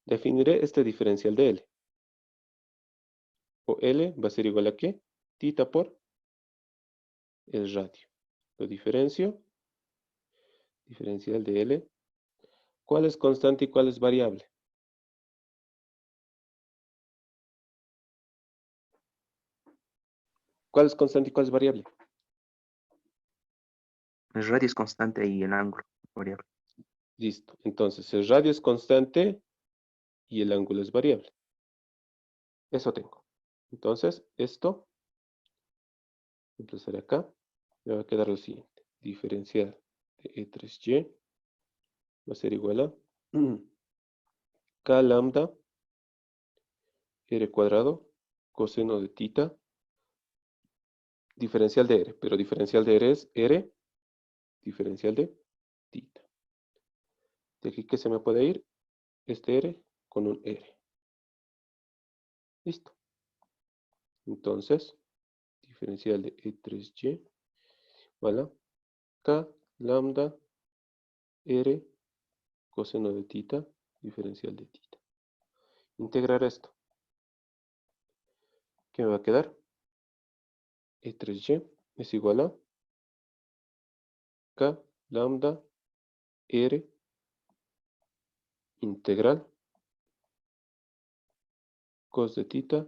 Definiré este diferencial de L. O L va a ser igual a ¿qué? Tita por el radio. Lo diferencio. Diferencial de L. ¿Cuál es constante y cuál es variable? ¿Cuál es constante y cuál es variable? El radio es constante y el ángulo variable. Listo. Entonces, el radio es constante y el ángulo es variable. Eso tengo. Entonces, esto, empezaré acá, me va a quedar lo siguiente. Diferencial de E3Y va a ser igual a K lambda R cuadrado coseno de tita, diferencial de R, pero diferencial de R es R, diferencial de tita. De aquí que se me puede ir este R con un R. Listo. Entonces, diferencial de E3Y, ¿vale? K lambda R coseno de tita, diferencial de tita. Integrar esto. ¿Qué me va a quedar? E3Y es igual a K lambda R integral cos de tita.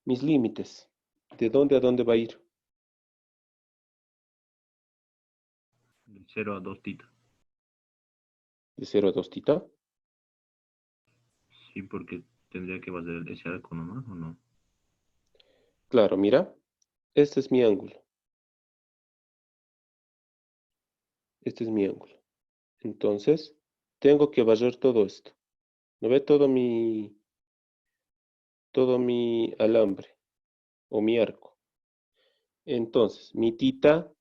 Mis límites. ¿De dónde a dónde va a ir? De 0 a 2 tita. ¿De 0 a 2 tita? Sí, porque tendría que valer ese arco nomás, ¿o no? Claro, mira. Este es mi ángulo. Este es mi ángulo. Entonces, tengo que barrer todo esto. ¿No ve todo mi alambre o mi arco? Entonces, mi tita,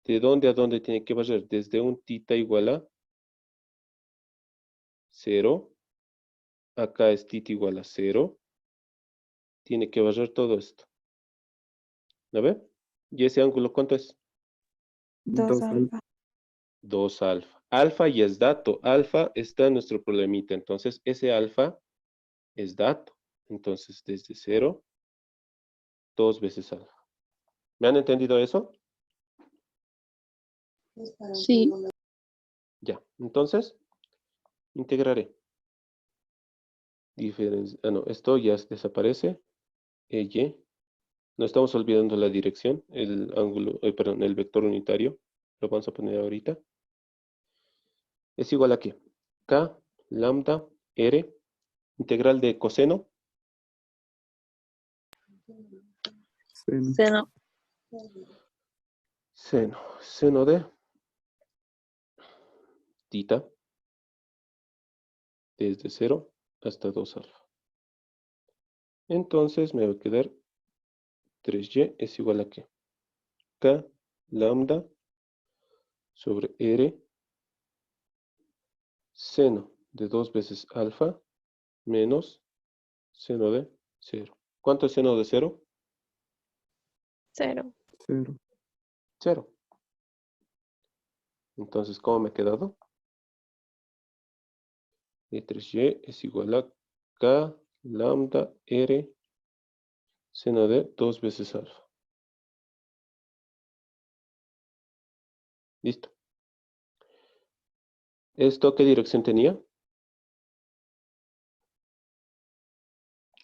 ¿de dónde a dónde tiene que barrer? Desde un tita igual a 0. Acá es tita igual a 0. Tiene que barrer todo esto. ¿No ve? ¿Y ese ángulo cuánto es? 2 alfa. 2 alfa. Alfa ya es dato. Alfa está en nuestro problemita. Entonces, ese alfa es dato. Entonces, desde 0, 2 veces alfa. ¿Me han entendido eso? Sí. Ya. Entonces, integraré. No, esto ya desaparece. Y. No estamos olvidando la dirección, el ángulo, perdón, el vector unitario. Lo vamos a poner ahorita. Es igual a ¿qué? K lambda R integral de coseno. Seno. Seno. Seno de tita desde 0 hasta 2 alfa. Entonces me va a quedar 3y es igual a ¿qué? K lambda sobre R seno de 2 veces alfa menos seno de 0. ¿Cuánto es seno de 0? 0. 0. Entonces, ¿cómo me ha quedado? E3y es igual a K lambda R seno de 2 veces alfa. Listo. ¿Esto qué dirección tenía?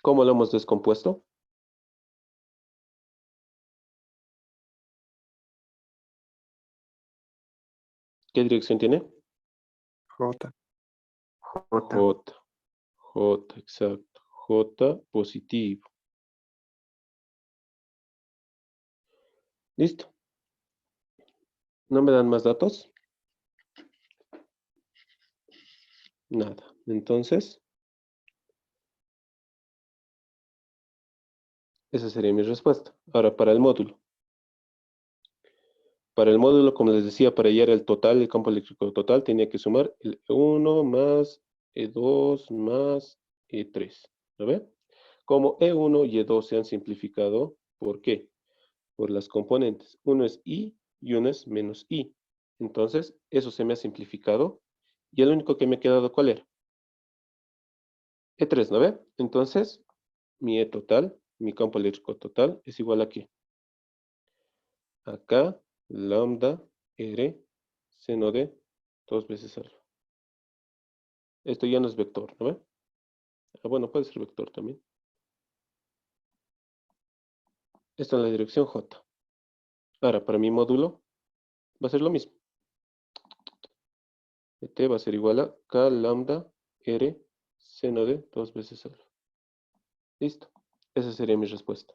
¿Cómo lo hemos descompuesto? ¿Qué dirección tiene? J. J. J, exacto. J positivo. Listo. ¿No me dan más datos? Nada. Entonces, esa sería mi respuesta. Ahora, para el módulo. Para el módulo, como les decía, para hallar el total, el campo eléctrico total, tenía que sumar el E1 más E2 más E3. ¿Lo ve? Como E1 y E2 se han simplificado, ¿por qué? Por las componentes. Uno es I y uno es menos I. Entonces, eso se me ha simplificado. Y el único que me ha quedado, ¿cuál era? E3, ¿no ve? Entonces, mi E total, mi campo eléctrico total, es igual a ¿qué? Acá, lambda R seno de 2 veces alfa. Esto ya no es vector, ¿no ve? Ah, bueno, puede ser vector también. Esto en la dirección J. Ahora, para mi módulo, va a ser lo mismo. de T va a ser igual a K lambda R seno de 2 veces alfa. Listo. Esa sería mi respuesta.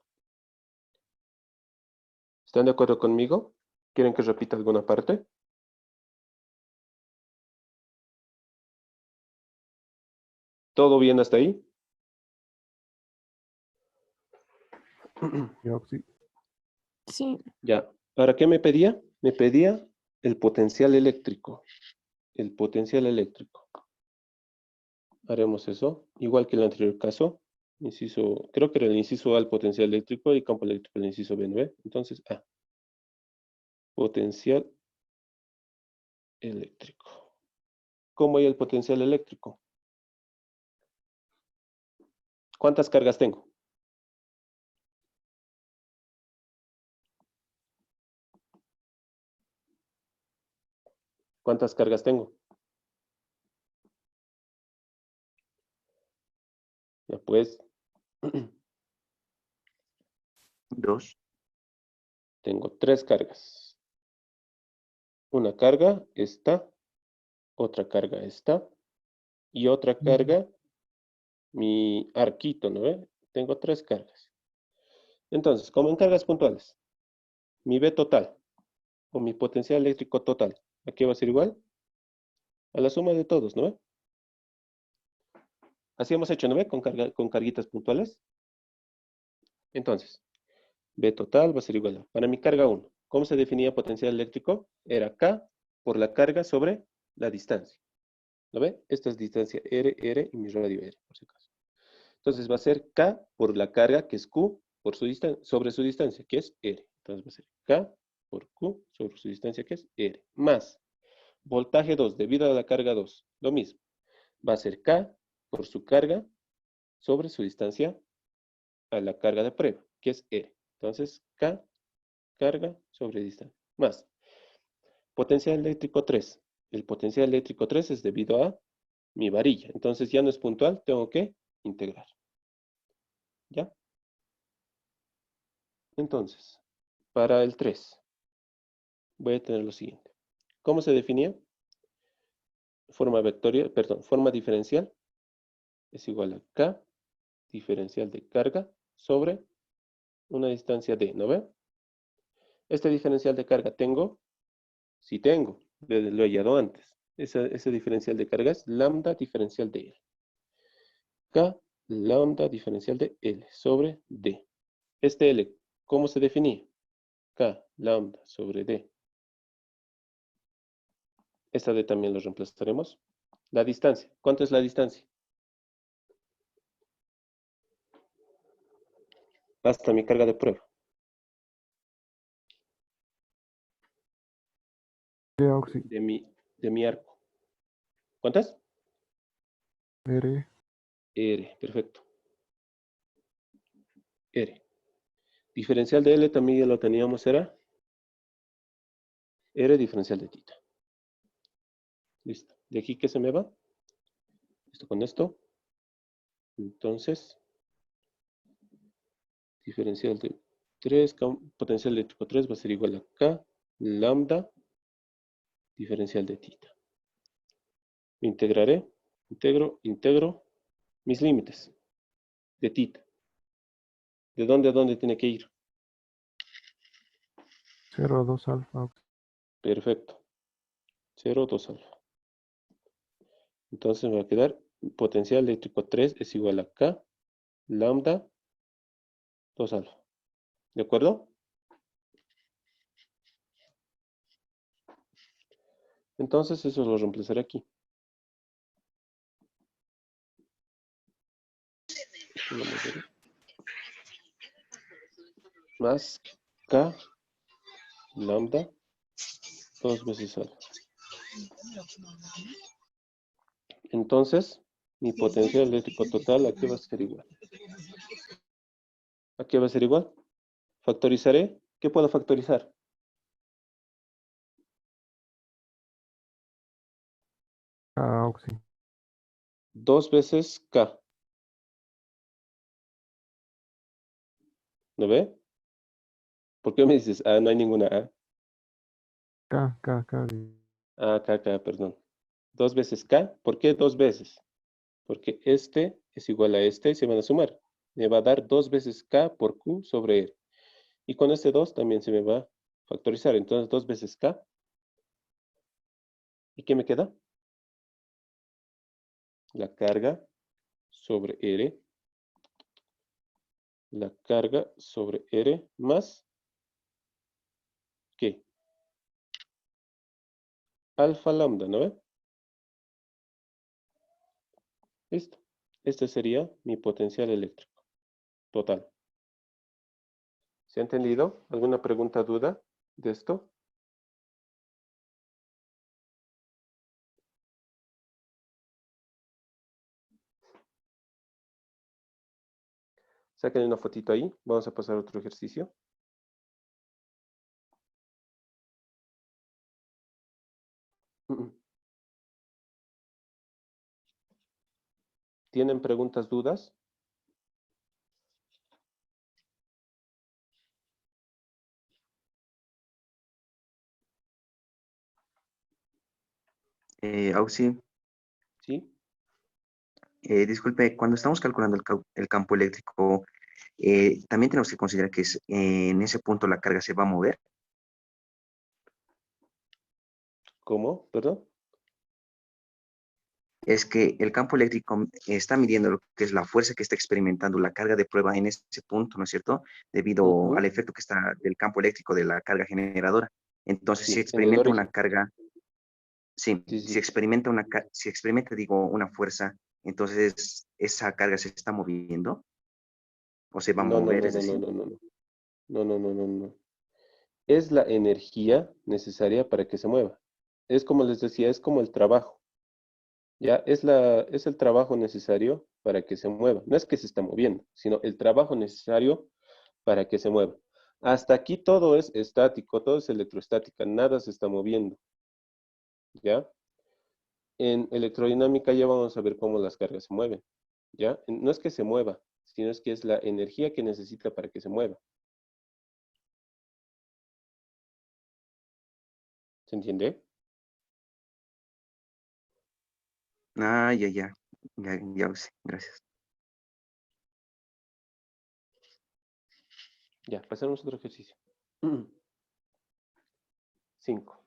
¿Están de acuerdo conmigo? ¿Quieren que repita alguna parte? ¿Todo bien hasta ahí? Yo sí. Sí. Ya. ¿Para qué me pedía? Me pedía el potencial eléctrico. El potencial eléctrico. Haremos eso. Igual que en el anterior caso. Inciso, creo que era el inciso A, el potencial eléctrico, y campo eléctrico, el inciso B, ¿no ve? Entonces, A. Potencial eléctrico. ¿Cómo hay el potencial eléctrico? ¿Cuántas cargas tengo? ¿Cuántas cargas tengo? Ya pues, 2. tengo 3 cargas. Una carga está, otra carga está, y otra carga, mi arquito, ¿no ve? Tengo 3 cargas. Entonces, como en cargas puntuales, mi B total, o mi potencial eléctrico total, ¿a qué va a ser igual? A la suma de todos, ¿no ve? Así hemos hecho, ¿no ve? Con carguitas puntuales. Entonces, B total va a ser igual a, para mi carga 1, ¿cómo se definía potencial eléctrico? Era K por la carga sobre la distancia. ¿Lo ve? Esta es distancia R y mi radio R, por si acaso. Entonces va a ser K por la carga, que es Q, por su sobre su distancia, que es R. Entonces va a ser K por Q sobre su distancia, que es R. Más voltaje 2, debido a la carga 2. Lo mismo. Va a ser K por su carga sobre su distancia a la carga de prueba, que es R. Entonces, K, carga sobre distancia. Más potencial eléctrico 3. El potencial eléctrico 3 es debido a mi varilla. Entonces ya no es puntual, tengo que integrar. ¿Ya? Entonces, para el 3, voy a tener lo siguiente. ¿Cómo se definía? Forma vectorial, perdón, forma diferencial es igual a K diferencial de carga sobre una distancia D, ¿no ve? Este diferencial de carga tengo, sí tengo, lo he hallado antes. Ese diferencial de carga es lambda diferencial de L. K lambda diferencial de L sobre D. Este L, ¿cómo se definía? K lambda sobre D. Esta D también lo reemplazaremos. La distancia, ¿cuánto es la distancia? Hasta mi carga de prueba. Yo sí. De mi arco. ¿Cuántas? R. R, perfecto. R. Diferencial de L también ya lo teníamos, era R diferencial de tita. Listo. ¿De aquí qué se me va? Esto con esto. Entonces, diferencial de 3, potencial eléctrico 3 va a ser igual a K lambda diferencial de tita. Integraré, integro mis límites de tita. ¿De dónde a dónde tiene que ir? 0, 2 alfa. Perfecto. 0, 2 alfa. Entonces me va a quedar potencial eléctrico 3 es igual a K lambda 2 alfa. ¿De acuerdo? Entonces eso lo reemplazaré aquí. Más K lambda 2 veces alfa. Entonces, mi potencial eléctrico total, ¿a qué va a ser igual? ¿A qué va a ser igual? Factorizaré. ¿Qué puedo factorizar? K oxi. 2 veces K. ¿No ve? ¿Por qué me dices no hay ninguna A? K. Ah, K, perdón. 2 veces K. ¿Por qué 2 veces? Porque este es igual a este y se van a sumar. Me va a dar 2 veces K por Q sobre R. Y con este 2 también se me va a factorizar. Entonces 2 veces K. ¿Y qué me queda? La carga sobre R. La carga sobre R más, ¿qué? Alfa lambda, ¿no ve? Listo. Este sería mi potencial eléctrico total. ¿Se ha entendido? ¿Alguna pregunta, duda de esto? Saquen una fotito ahí. Vamos a pasar a otro ejercicio. ¿Tienen preguntas, dudas? Auxi, ¿Sí? disculpe, cuando estamos calculando el campo eléctrico, también tenemos que considerar que en ese punto la carga se va a mover. ¿Cómo? ¿Perdón? Es que el campo eléctrico está midiendo lo que es la fuerza que está experimentando la carga de prueba en ese punto, ¿no es cierto? Debido al efecto que está del campo eléctrico de la carga generadora. Entonces, si Sí, en el experimenta una origen. carga, sí, Sí, si sí. experimenta digo, una fuerza, entonces esa carga se está moviendo o se va a No, no, mover, no, es no, no, decir. no, no, no. No, no, no, no, no. Es la energía necesaria para que se mueva. Es como les decía, es como el trabajo. Ya, es el trabajo necesario para que se mueva. No es que se está moviendo, sino el trabajo necesario para que se mueva. Hasta aquí todo es estático, todo es electrostática, nada se está moviendo. ¿Ya? En electrodinámica ya vamos a ver cómo las cargas se mueven. ¿Ya? No es que se mueva, sino es que es la energía que necesita para que se mueva. ¿Se entiende? Ah, ya, sí, gracias. Ya, pasamos a otro ejercicio. 5.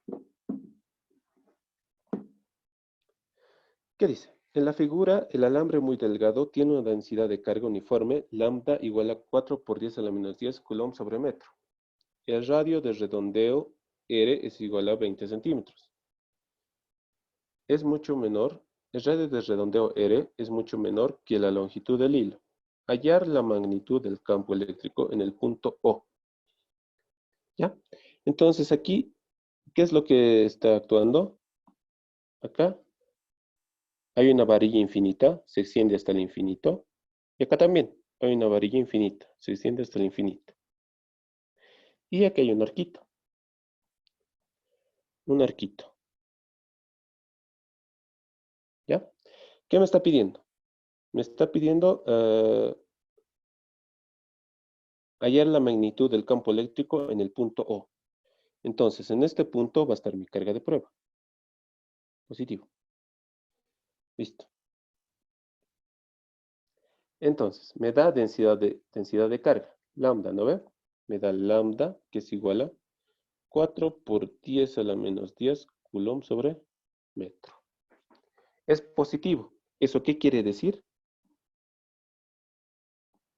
¿Qué dice? En la figura, el alambre muy delgado tiene una densidad de carga uniforme, lambda igual a 4 por 10 a la menos 10 coulomb sobre metro. El radio de redondeo R es igual a 20 centímetros. Es mucho menor, el radio de redondeo R es mucho menor que la longitud del hilo. Hallar la magnitud del campo eléctrico en el punto O. ¿Ya? Entonces aquí, ¿qué es lo que está actuando? Acá hay una varilla infinita, se extiende hasta el infinito. Y acá también hay una varilla infinita, se extiende hasta el infinito. Y aquí hay un arquito. Un arquito. ¿Ya? ¿Qué me está pidiendo? Me está pidiendo hallar la magnitud del campo eléctrico en el punto O. Entonces, en este punto va a estar mi carga de prueba. Positivo. Listo. Entonces, me da densidad de carga. Lambda, ¿no ve? Me da lambda, que es igual a 4 por 10 a la menos 10 coulomb sobre metro. Es positivo. ¿Eso qué quiere decir?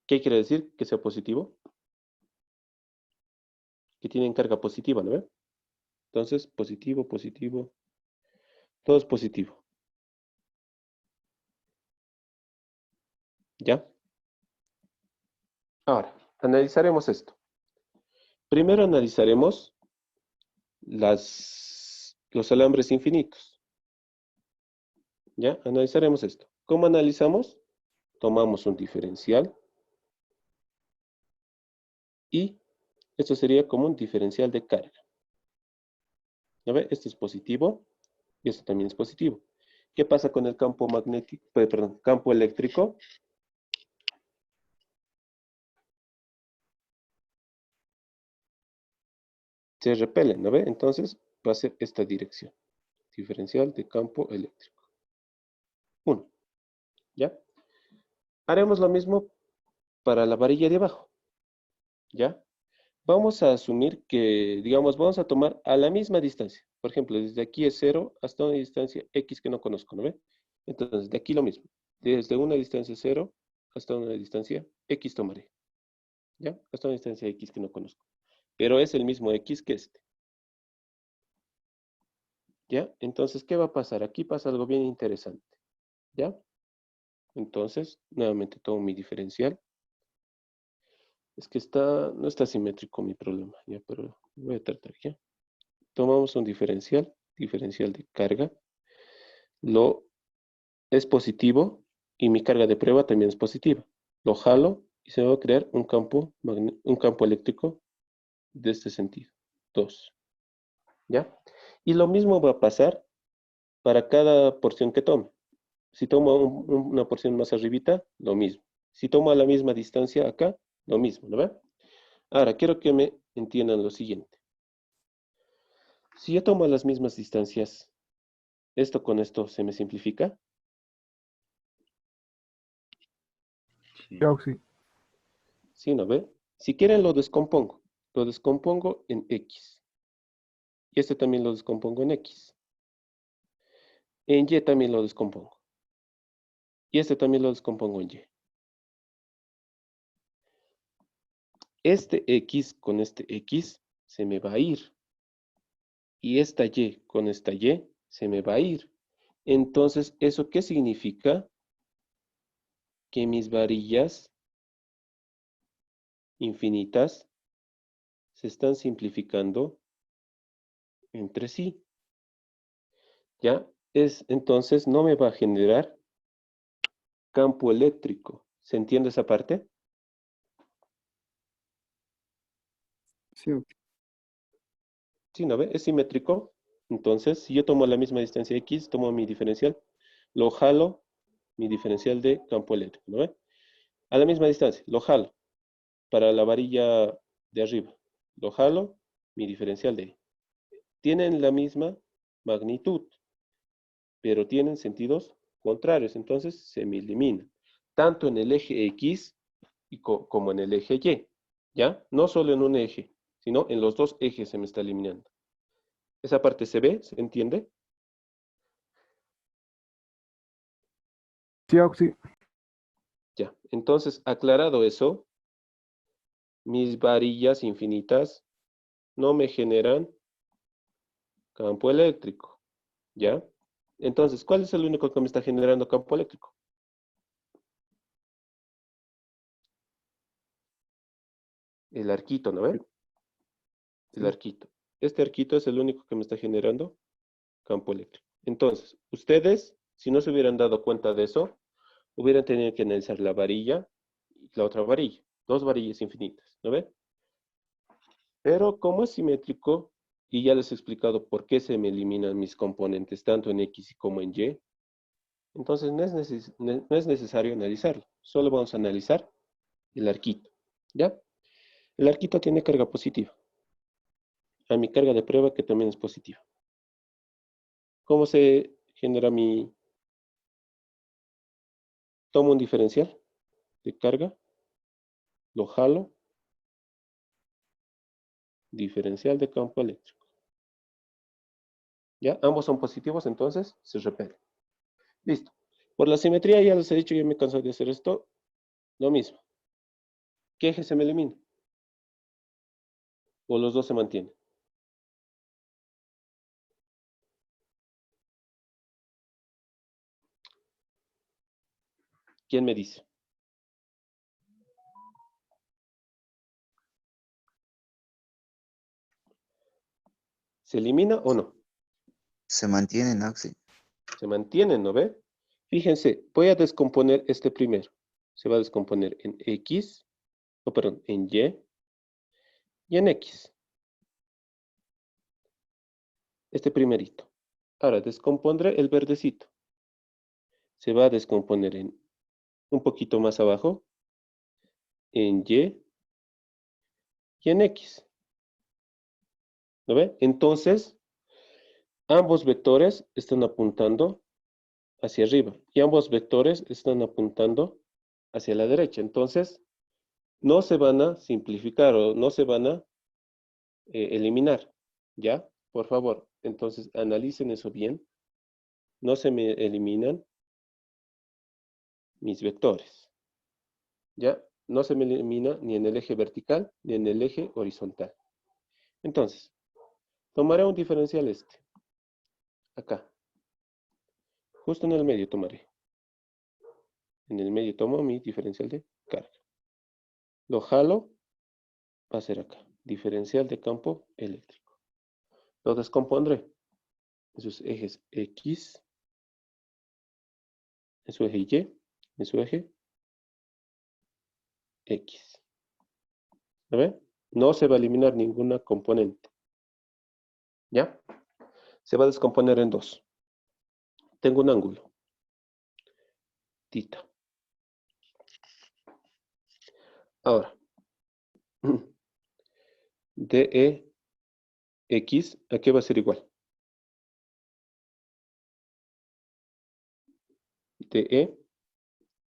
¿Qué quiere decir que sea positivo? Que tienen carga positiva, ¿no ve? Entonces, positivo, positivo. Todo es positivo. ¿Ya? Ahora, analizaremos esto. Primero analizaremos los alambres infinitos. ¿Ya? Analizaremos esto. ¿Cómo analizamos? Tomamos un diferencial y esto sería como un diferencial de carga. ¿Ya ve? Esto es positivo y esto también es positivo. ¿Qué pasa con el campo magnético, perdón, campo eléctrico? Se repelen, ¿no ve? Entonces va a ser esta dirección. diferencial de campo eléctrico. 1. ¿Ya? Haremos lo mismo para la varilla de abajo. ¿Ya? Vamos a asumir que, digamos, vamos a tomar a la misma distancia. Por ejemplo, desde aquí es 0 hasta una distancia X que no conozco, ¿no ve? Entonces, de aquí lo mismo. Desde una distancia 0 hasta una distancia X tomaré. ¿Ya? Hasta una distancia X que no conozco. Pero es el mismo X que este. ¿Ya? Entonces, ¿qué va a pasar? Aquí pasa algo bien interesante. ¿Ya? Entonces, nuevamente tomo mi diferencial. Es que no está simétrico mi problema, ¿ya? Pero voy a tratar, ¿ya? Tomamos un diferencial de carga. Es positivo y mi carga de prueba también es positiva. Lo jalo y se va a crear un campo eléctrico de este sentido. 2. ¿Ya? Y lo mismo va a pasar para cada porción que tome. Si tomo una porción más arribita, lo mismo. Si tomo a la misma distancia acá, lo mismo, ¿no ve? Ahora, quiero que me entiendan lo siguiente. Si yo tomo las mismas distancias, ¿esto con esto se me simplifica? Sí. Sí, Oxy. ¿Sí, no ve? Si quieren lo descompongo. Lo descompongo en X. Y este también lo descompongo en X. En Y también lo descompongo. Y este también lo descompongo en Y. Este X con este X se me va a ir. Y esta Y con esta Y se me va a ir. Entonces, ¿eso qué significa? Que mis varillas infinitas se están simplificando entre sí. ¿Ya? Entonces, no me va a generar campo eléctrico. ¿Se entiende esa parte? Sí, Oxy. Sí, ¿no ve? Es simétrico. Entonces, si yo tomo la misma distancia X, tomo mi diferencial, lo jalo, mi diferencial de campo eléctrico, ¿no ve? A la misma distancia, lo jalo para la varilla de arriba. Lo jalo, mi diferencial de ahí. Tienen la misma magnitud, pero tienen sentidos contrarios, entonces se me eliminan. Tanto en el eje X como en el eje Y, ¿ya? No solo en un eje, sino en los dos ejes se me está eliminando. ¿Esa parte se ve? ¿Se entiende? Sí, Oxy. Ya, entonces, aclarado eso, mis varillas infinitas no me generan campo eléctrico, ¿ya? Entonces, ¿cuál es el único que me está generando campo eléctrico? El arquito, ¿no ven? El Sí. arquito. Este arquito es el único que me está generando campo eléctrico. Entonces, ustedes, si no se hubieran dado cuenta de eso, hubieran tenido que analizar la varilla y la otra varilla. Dos varillas infinitas, ¿no ven? Pero como es simétrico, y ya les he explicado por qué se me eliminan mis componentes tanto en X como en Y, entonces no es necesario analizarlo. Solo vamos a analizar el arquito, ¿ya? El arquito tiene carga positiva. A mi carga de prueba que también es positiva. ¿Cómo se genera Tomo un diferencial de carga, lo jalo, diferencial de campo eléctrico. ¿Ya? Ambos son positivos, entonces se repelen. Listo. Por la simetría ya les he dicho, yo me canso de hacer esto. Lo mismo. ¿Qué eje se me elimina? ¿O los dos se mantienen? ¿Quién me dice? ¿Se elimina o no? Se mantiene, Oxy. Se mantienen, ¿no ve? Fíjense, voy a descomponer este primero. Se va a descomponer en X, perdón, en y en X. Este primerito. Ahora descompondré el verdecito. Se va a descomponer en un poquito más abajo, en y en X. ¿Lo ve? Entonces, ambos vectores están apuntando hacia arriba y ambos vectores están apuntando hacia la derecha. Entonces, no se van a simplificar o no se van a eliminar, ¿ya? Por favor, entonces analicen eso bien. No se me eliminan mis vectores, ¿ya? No se me elimina ni en el eje vertical ni en el eje horizontal. Entonces, tomaré un diferencial acá. Justo en el medio tomaré. En el medio tomo mi diferencial de carga. Lo jalo, va a ser acá. Diferencial de campo eléctrico. Lo descompondré en sus ejes X, en su eje Y, en su eje X. ¿Lo ven? No se va a eliminar ninguna componente. ¿Ya? Se va a descomponer en dos. Tengo un ángulo. Tita. Ahora. DEX, ¿a qué va a ser igual? DE,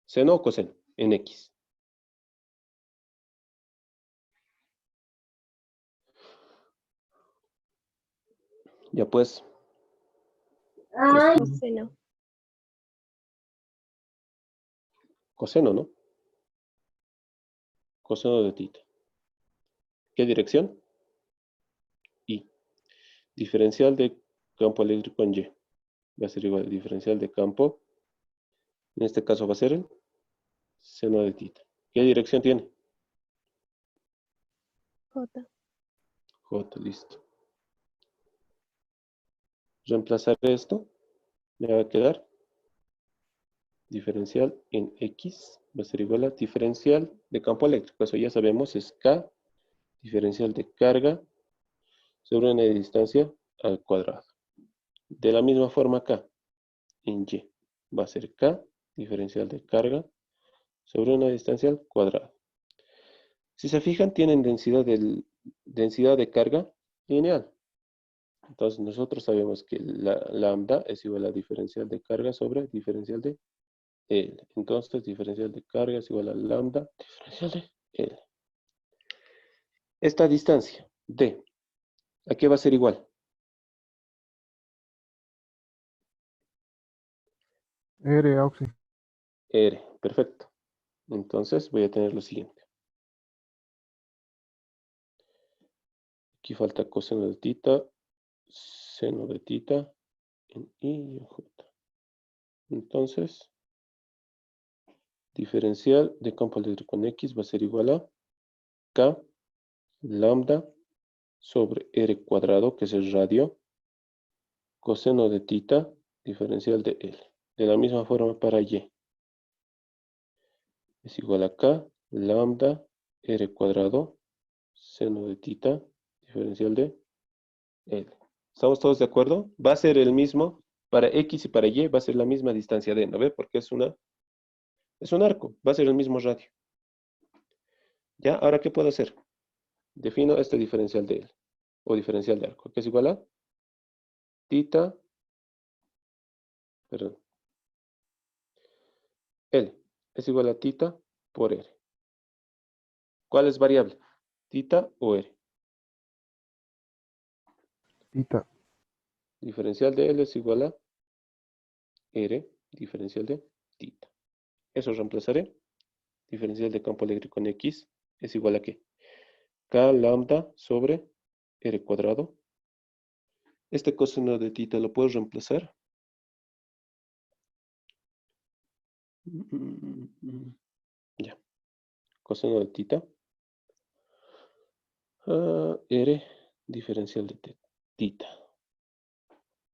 seno o coseno, en X. Ya pues, Coseno. coseno, ¿no? Coseno de tita. ¿Qué dirección? Y. Diferencial de campo eléctrico en Y. Va a ser igual al diferencial de campo. En este caso va a ser el seno de tita. ¿Qué dirección tiene? J. J, listo. Reemplazar esto. Me va a quedar diferencial en X. Va a ser igual a diferencial de campo eléctrico. Eso ya sabemos, es K. Diferencial de carga sobre una distancia al cuadrado. De la misma forma acá, en Y, va a ser K, diferencial de carga, sobre una distancia al cuadrado. Si se fijan, tienen densidad de carga lineal. Entonces nosotros sabemos que la lambda es igual a diferencial de carga sobre diferencial de L. Entonces diferencial de carga es igual a lambda diferencial de L. Esta distancia, D, ¿a qué va a ser igual? R, Auxi. R, perfecto. Entonces voy a tener lo siguiente. Aquí falta coseno de tita, seno de tita, en I y en J. Entonces, diferencial de campo eléctrico en X va a ser igual a K lambda sobre R cuadrado, que es el radio, coseno de tita, diferencial de L. De la misma forma para Y. Es igual a K lambda R cuadrado, seno de tita, diferencial de L. ¿Estamos todos de acuerdo? Va a ser el mismo para X y para Y, va a ser la misma distancia D, ¿no ve? Porque es un arco, va a ser el mismo radio. ¿Ya? Ahora, ¿qué puedo hacer? Defino este diferencial de L, o diferencial de arco, que es igual a tita, perdón, L, es igual a tita por R. ¿Cuál es variable? ¿Tita o R? Tita. Diferencial de L es igual a R, diferencial de tita. Eso reemplazaré. Diferencial de campo eléctrico en X es igual a ¿qué? K lambda sobre R cuadrado. Este coseno de tita lo puedo reemplazar. Ya. Coseno de tita. R diferencial de tita.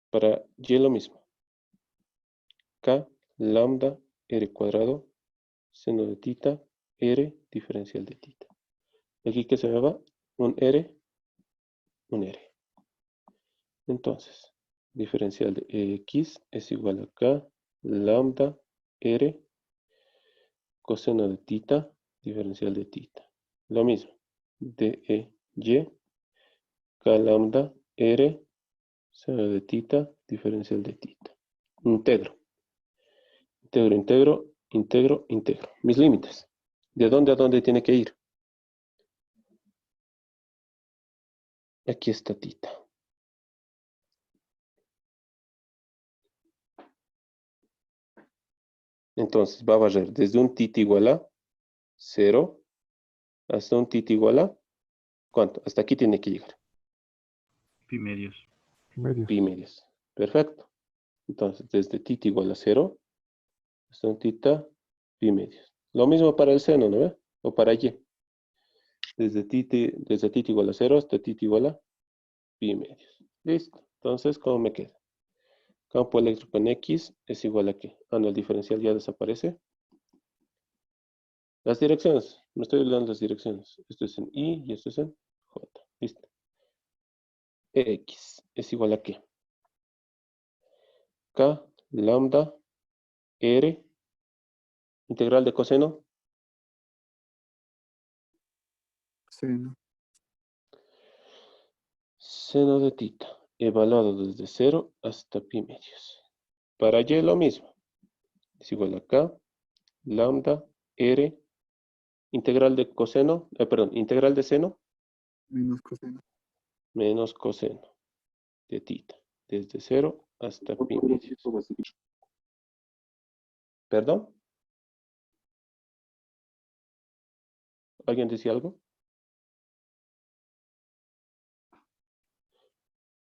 Para Y lo mismo. K lambda R cuadrado seno de tita R diferencial de tita. Aquí que se me va un R, un R. Entonces, diferencial de X es igual a K lambda R coseno de tita diferencial de tita. Lo mismo. DE Y K lambda R Seno de tita, diferencial de tita. Integro. Integro, integro, integro, integro. Mis límites. ¿De dónde a dónde tiene que ir? Aquí está tita. Entonces va a barrer desde un tita igual a 0 hasta un tita igual a ¿cuánto? Hasta aquí tiene que llegar. Pi medios. Medios. Pi medios. Perfecto. Entonces desde tita igual a 0 hasta un tita pi medios. Lo mismo para el seno, ¿no ve? O para y. Desde tita igual a 0 hasta tita igual a pi medios. Listo. Entonces, ¿cómo me queda? Campo eléctrico en X es igual a ¿qué? Ah, no, el diferencial ya desaparece. Las direcciones. Me estoy olvidando las direcciones. Esto es en Y y esto es en J. Listo. X es igual a ¿qué? K, lambda, R, integral de coseno, Seno. seno de tita, evaluado desde 0 hasta pi medios. Para Y lo mismo. Es igual a K, lambda, R, integral de coseno, perdón, integral de seno Menos coseno. menos coseno de tita, desde 0 hasta pi medios. ¿Perdón? ¿Alguien decía algo?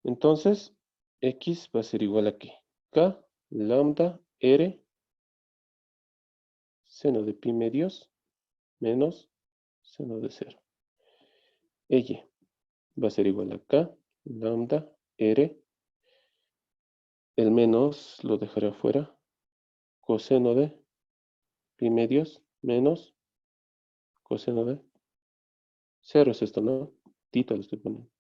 Entonces, X va a ser igual a ¿qué? K, lambda, R, seno de pi medios menos seno de 0. Y va a ser igual a K, lambda, R. El menos lo dejaré afuera. Coseno de pi medios menos coseno de 0 es esto, ¿no? Tita lo estoy poniendo.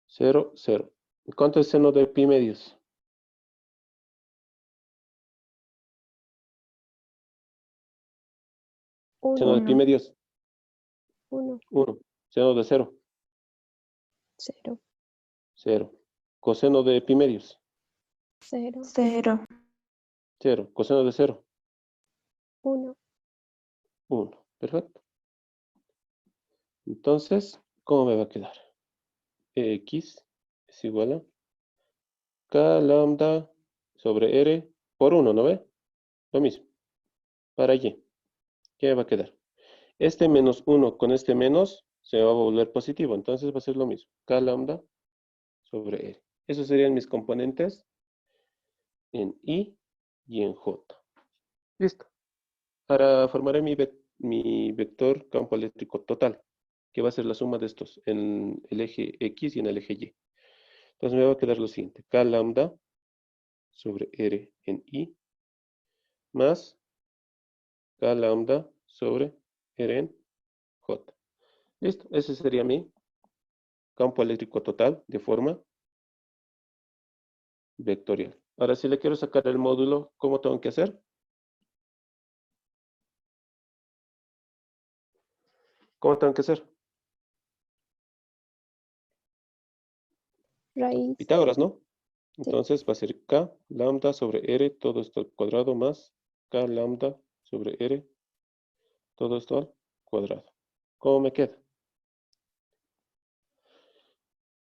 0, 0. ¿Cuánto es seno de pi medios? Seno de pi Uno, medios, uno, 1. Seno de 0, cero, 0. Coseno de pi medios, cero, 0. 0. Coseno de 0, uno. 1. Perfecto. Entonces, ¿cómo me va a quedar? X es igual a K lambda sobre R por 1, ¿no ve? Lo mismo. Para Y, ¿qué va a quedar? Este menos 1 con este menos se va a volver positivo, entonces va a ser lo mismo. K lambda sobre R. Esos serían mis componentes en I y en J. Listo. Ahora formaré mi vector campo eléctrico total, que va a ser la suma de estos en el eje X y en el eje Y. Entonces me va a quedar lo siguiente. K lambda sobre R en I más K lambda sobre R en J. Listo. Ese sería mi campo eléctrico total de forma vectorial. Ahora, si le quiero sacar el módulo, ¿cómo tengo que hacer? ¿Cómo tengo que hacer? Raíz, Pitágoras, ¿no? sí. Entonces va a ser K lambda sobre R, todo esto al cuadrado, más K lambda sobre R, todo esto al cuadrado. ¿Cómo me queda?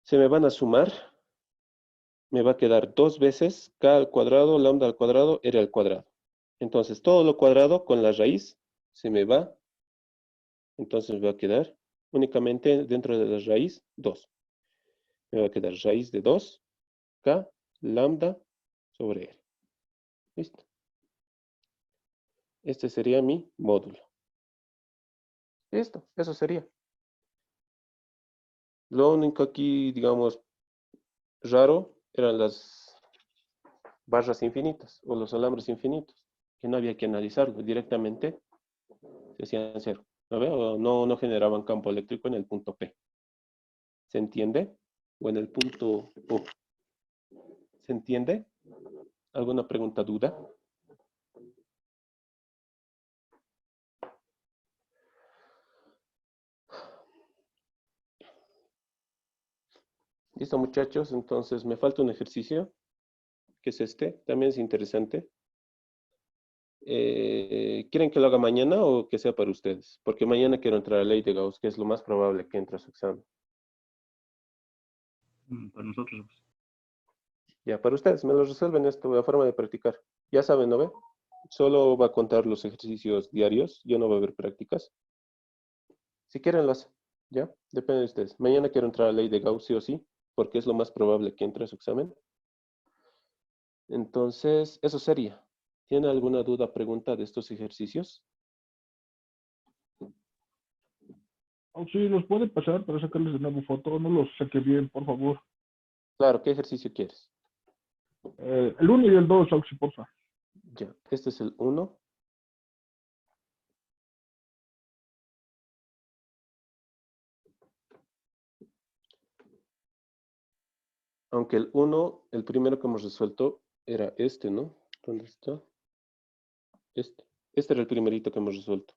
Se me van a sumar. Me va a quedar 2 veces K al cuadrado, lambda al cuadrado, R al cuadrado. Entonces, todo lo cuadrado con la raíz se me va. Entonces, me va a quedar únicamente dentro de la raíz 2. Me va a quedar raíz de 2, K, lambda sobre R. ¿Listo? Este sería mi módulo. Listo, eso sería. Lo único aquí, digamos, raro eran las barras infinitas o los alambres infinitos, que no había que analizarlo directamente, se hacían cero. ¿No ve? O no generaban campo eléctrico en el punto P. ¿Se entiende? O en el punto O. ¿Se entiende? ¿Alguna pregunta, duda? Listo, muchachos. Entonces, me falta un ejercicio, que es este. También es interesante. ¿Quieren que lo haga mañana o que sea para ustedes? Porque mañana quiero entrar a ley de Gauss, que es lo más probable que entre a su examen. Para nosotros. Pues. Ya, para ustedes, me lo resuelven esto de forma de practicar. Ya saben, ¿no ve? Solo va a contar los ejercicios diarios, ya no va a haber prácticas. Si quieren, lo hacen. ¿Ya? Depende de ustedes. Mañana quiero entrar a ley de Gauss, sí o sí, porque es lo más probable que entre a su examen. Entonces, eso sería. ¿Tiene alguna duda, pregunta de estos ejercicios? Sí, los puede pasar para sacarles de nuevo foto. No los saque bien, por favor. Claro, ¿qué ejercicio quieres? El 1 y el 2, Auxi, porfa. Ya, este es el 1. Aunque el 1, el primero que hemos resuelto era este, ¿no? ¿Dónde está? Este. Este era el primerito que hemos resuelto.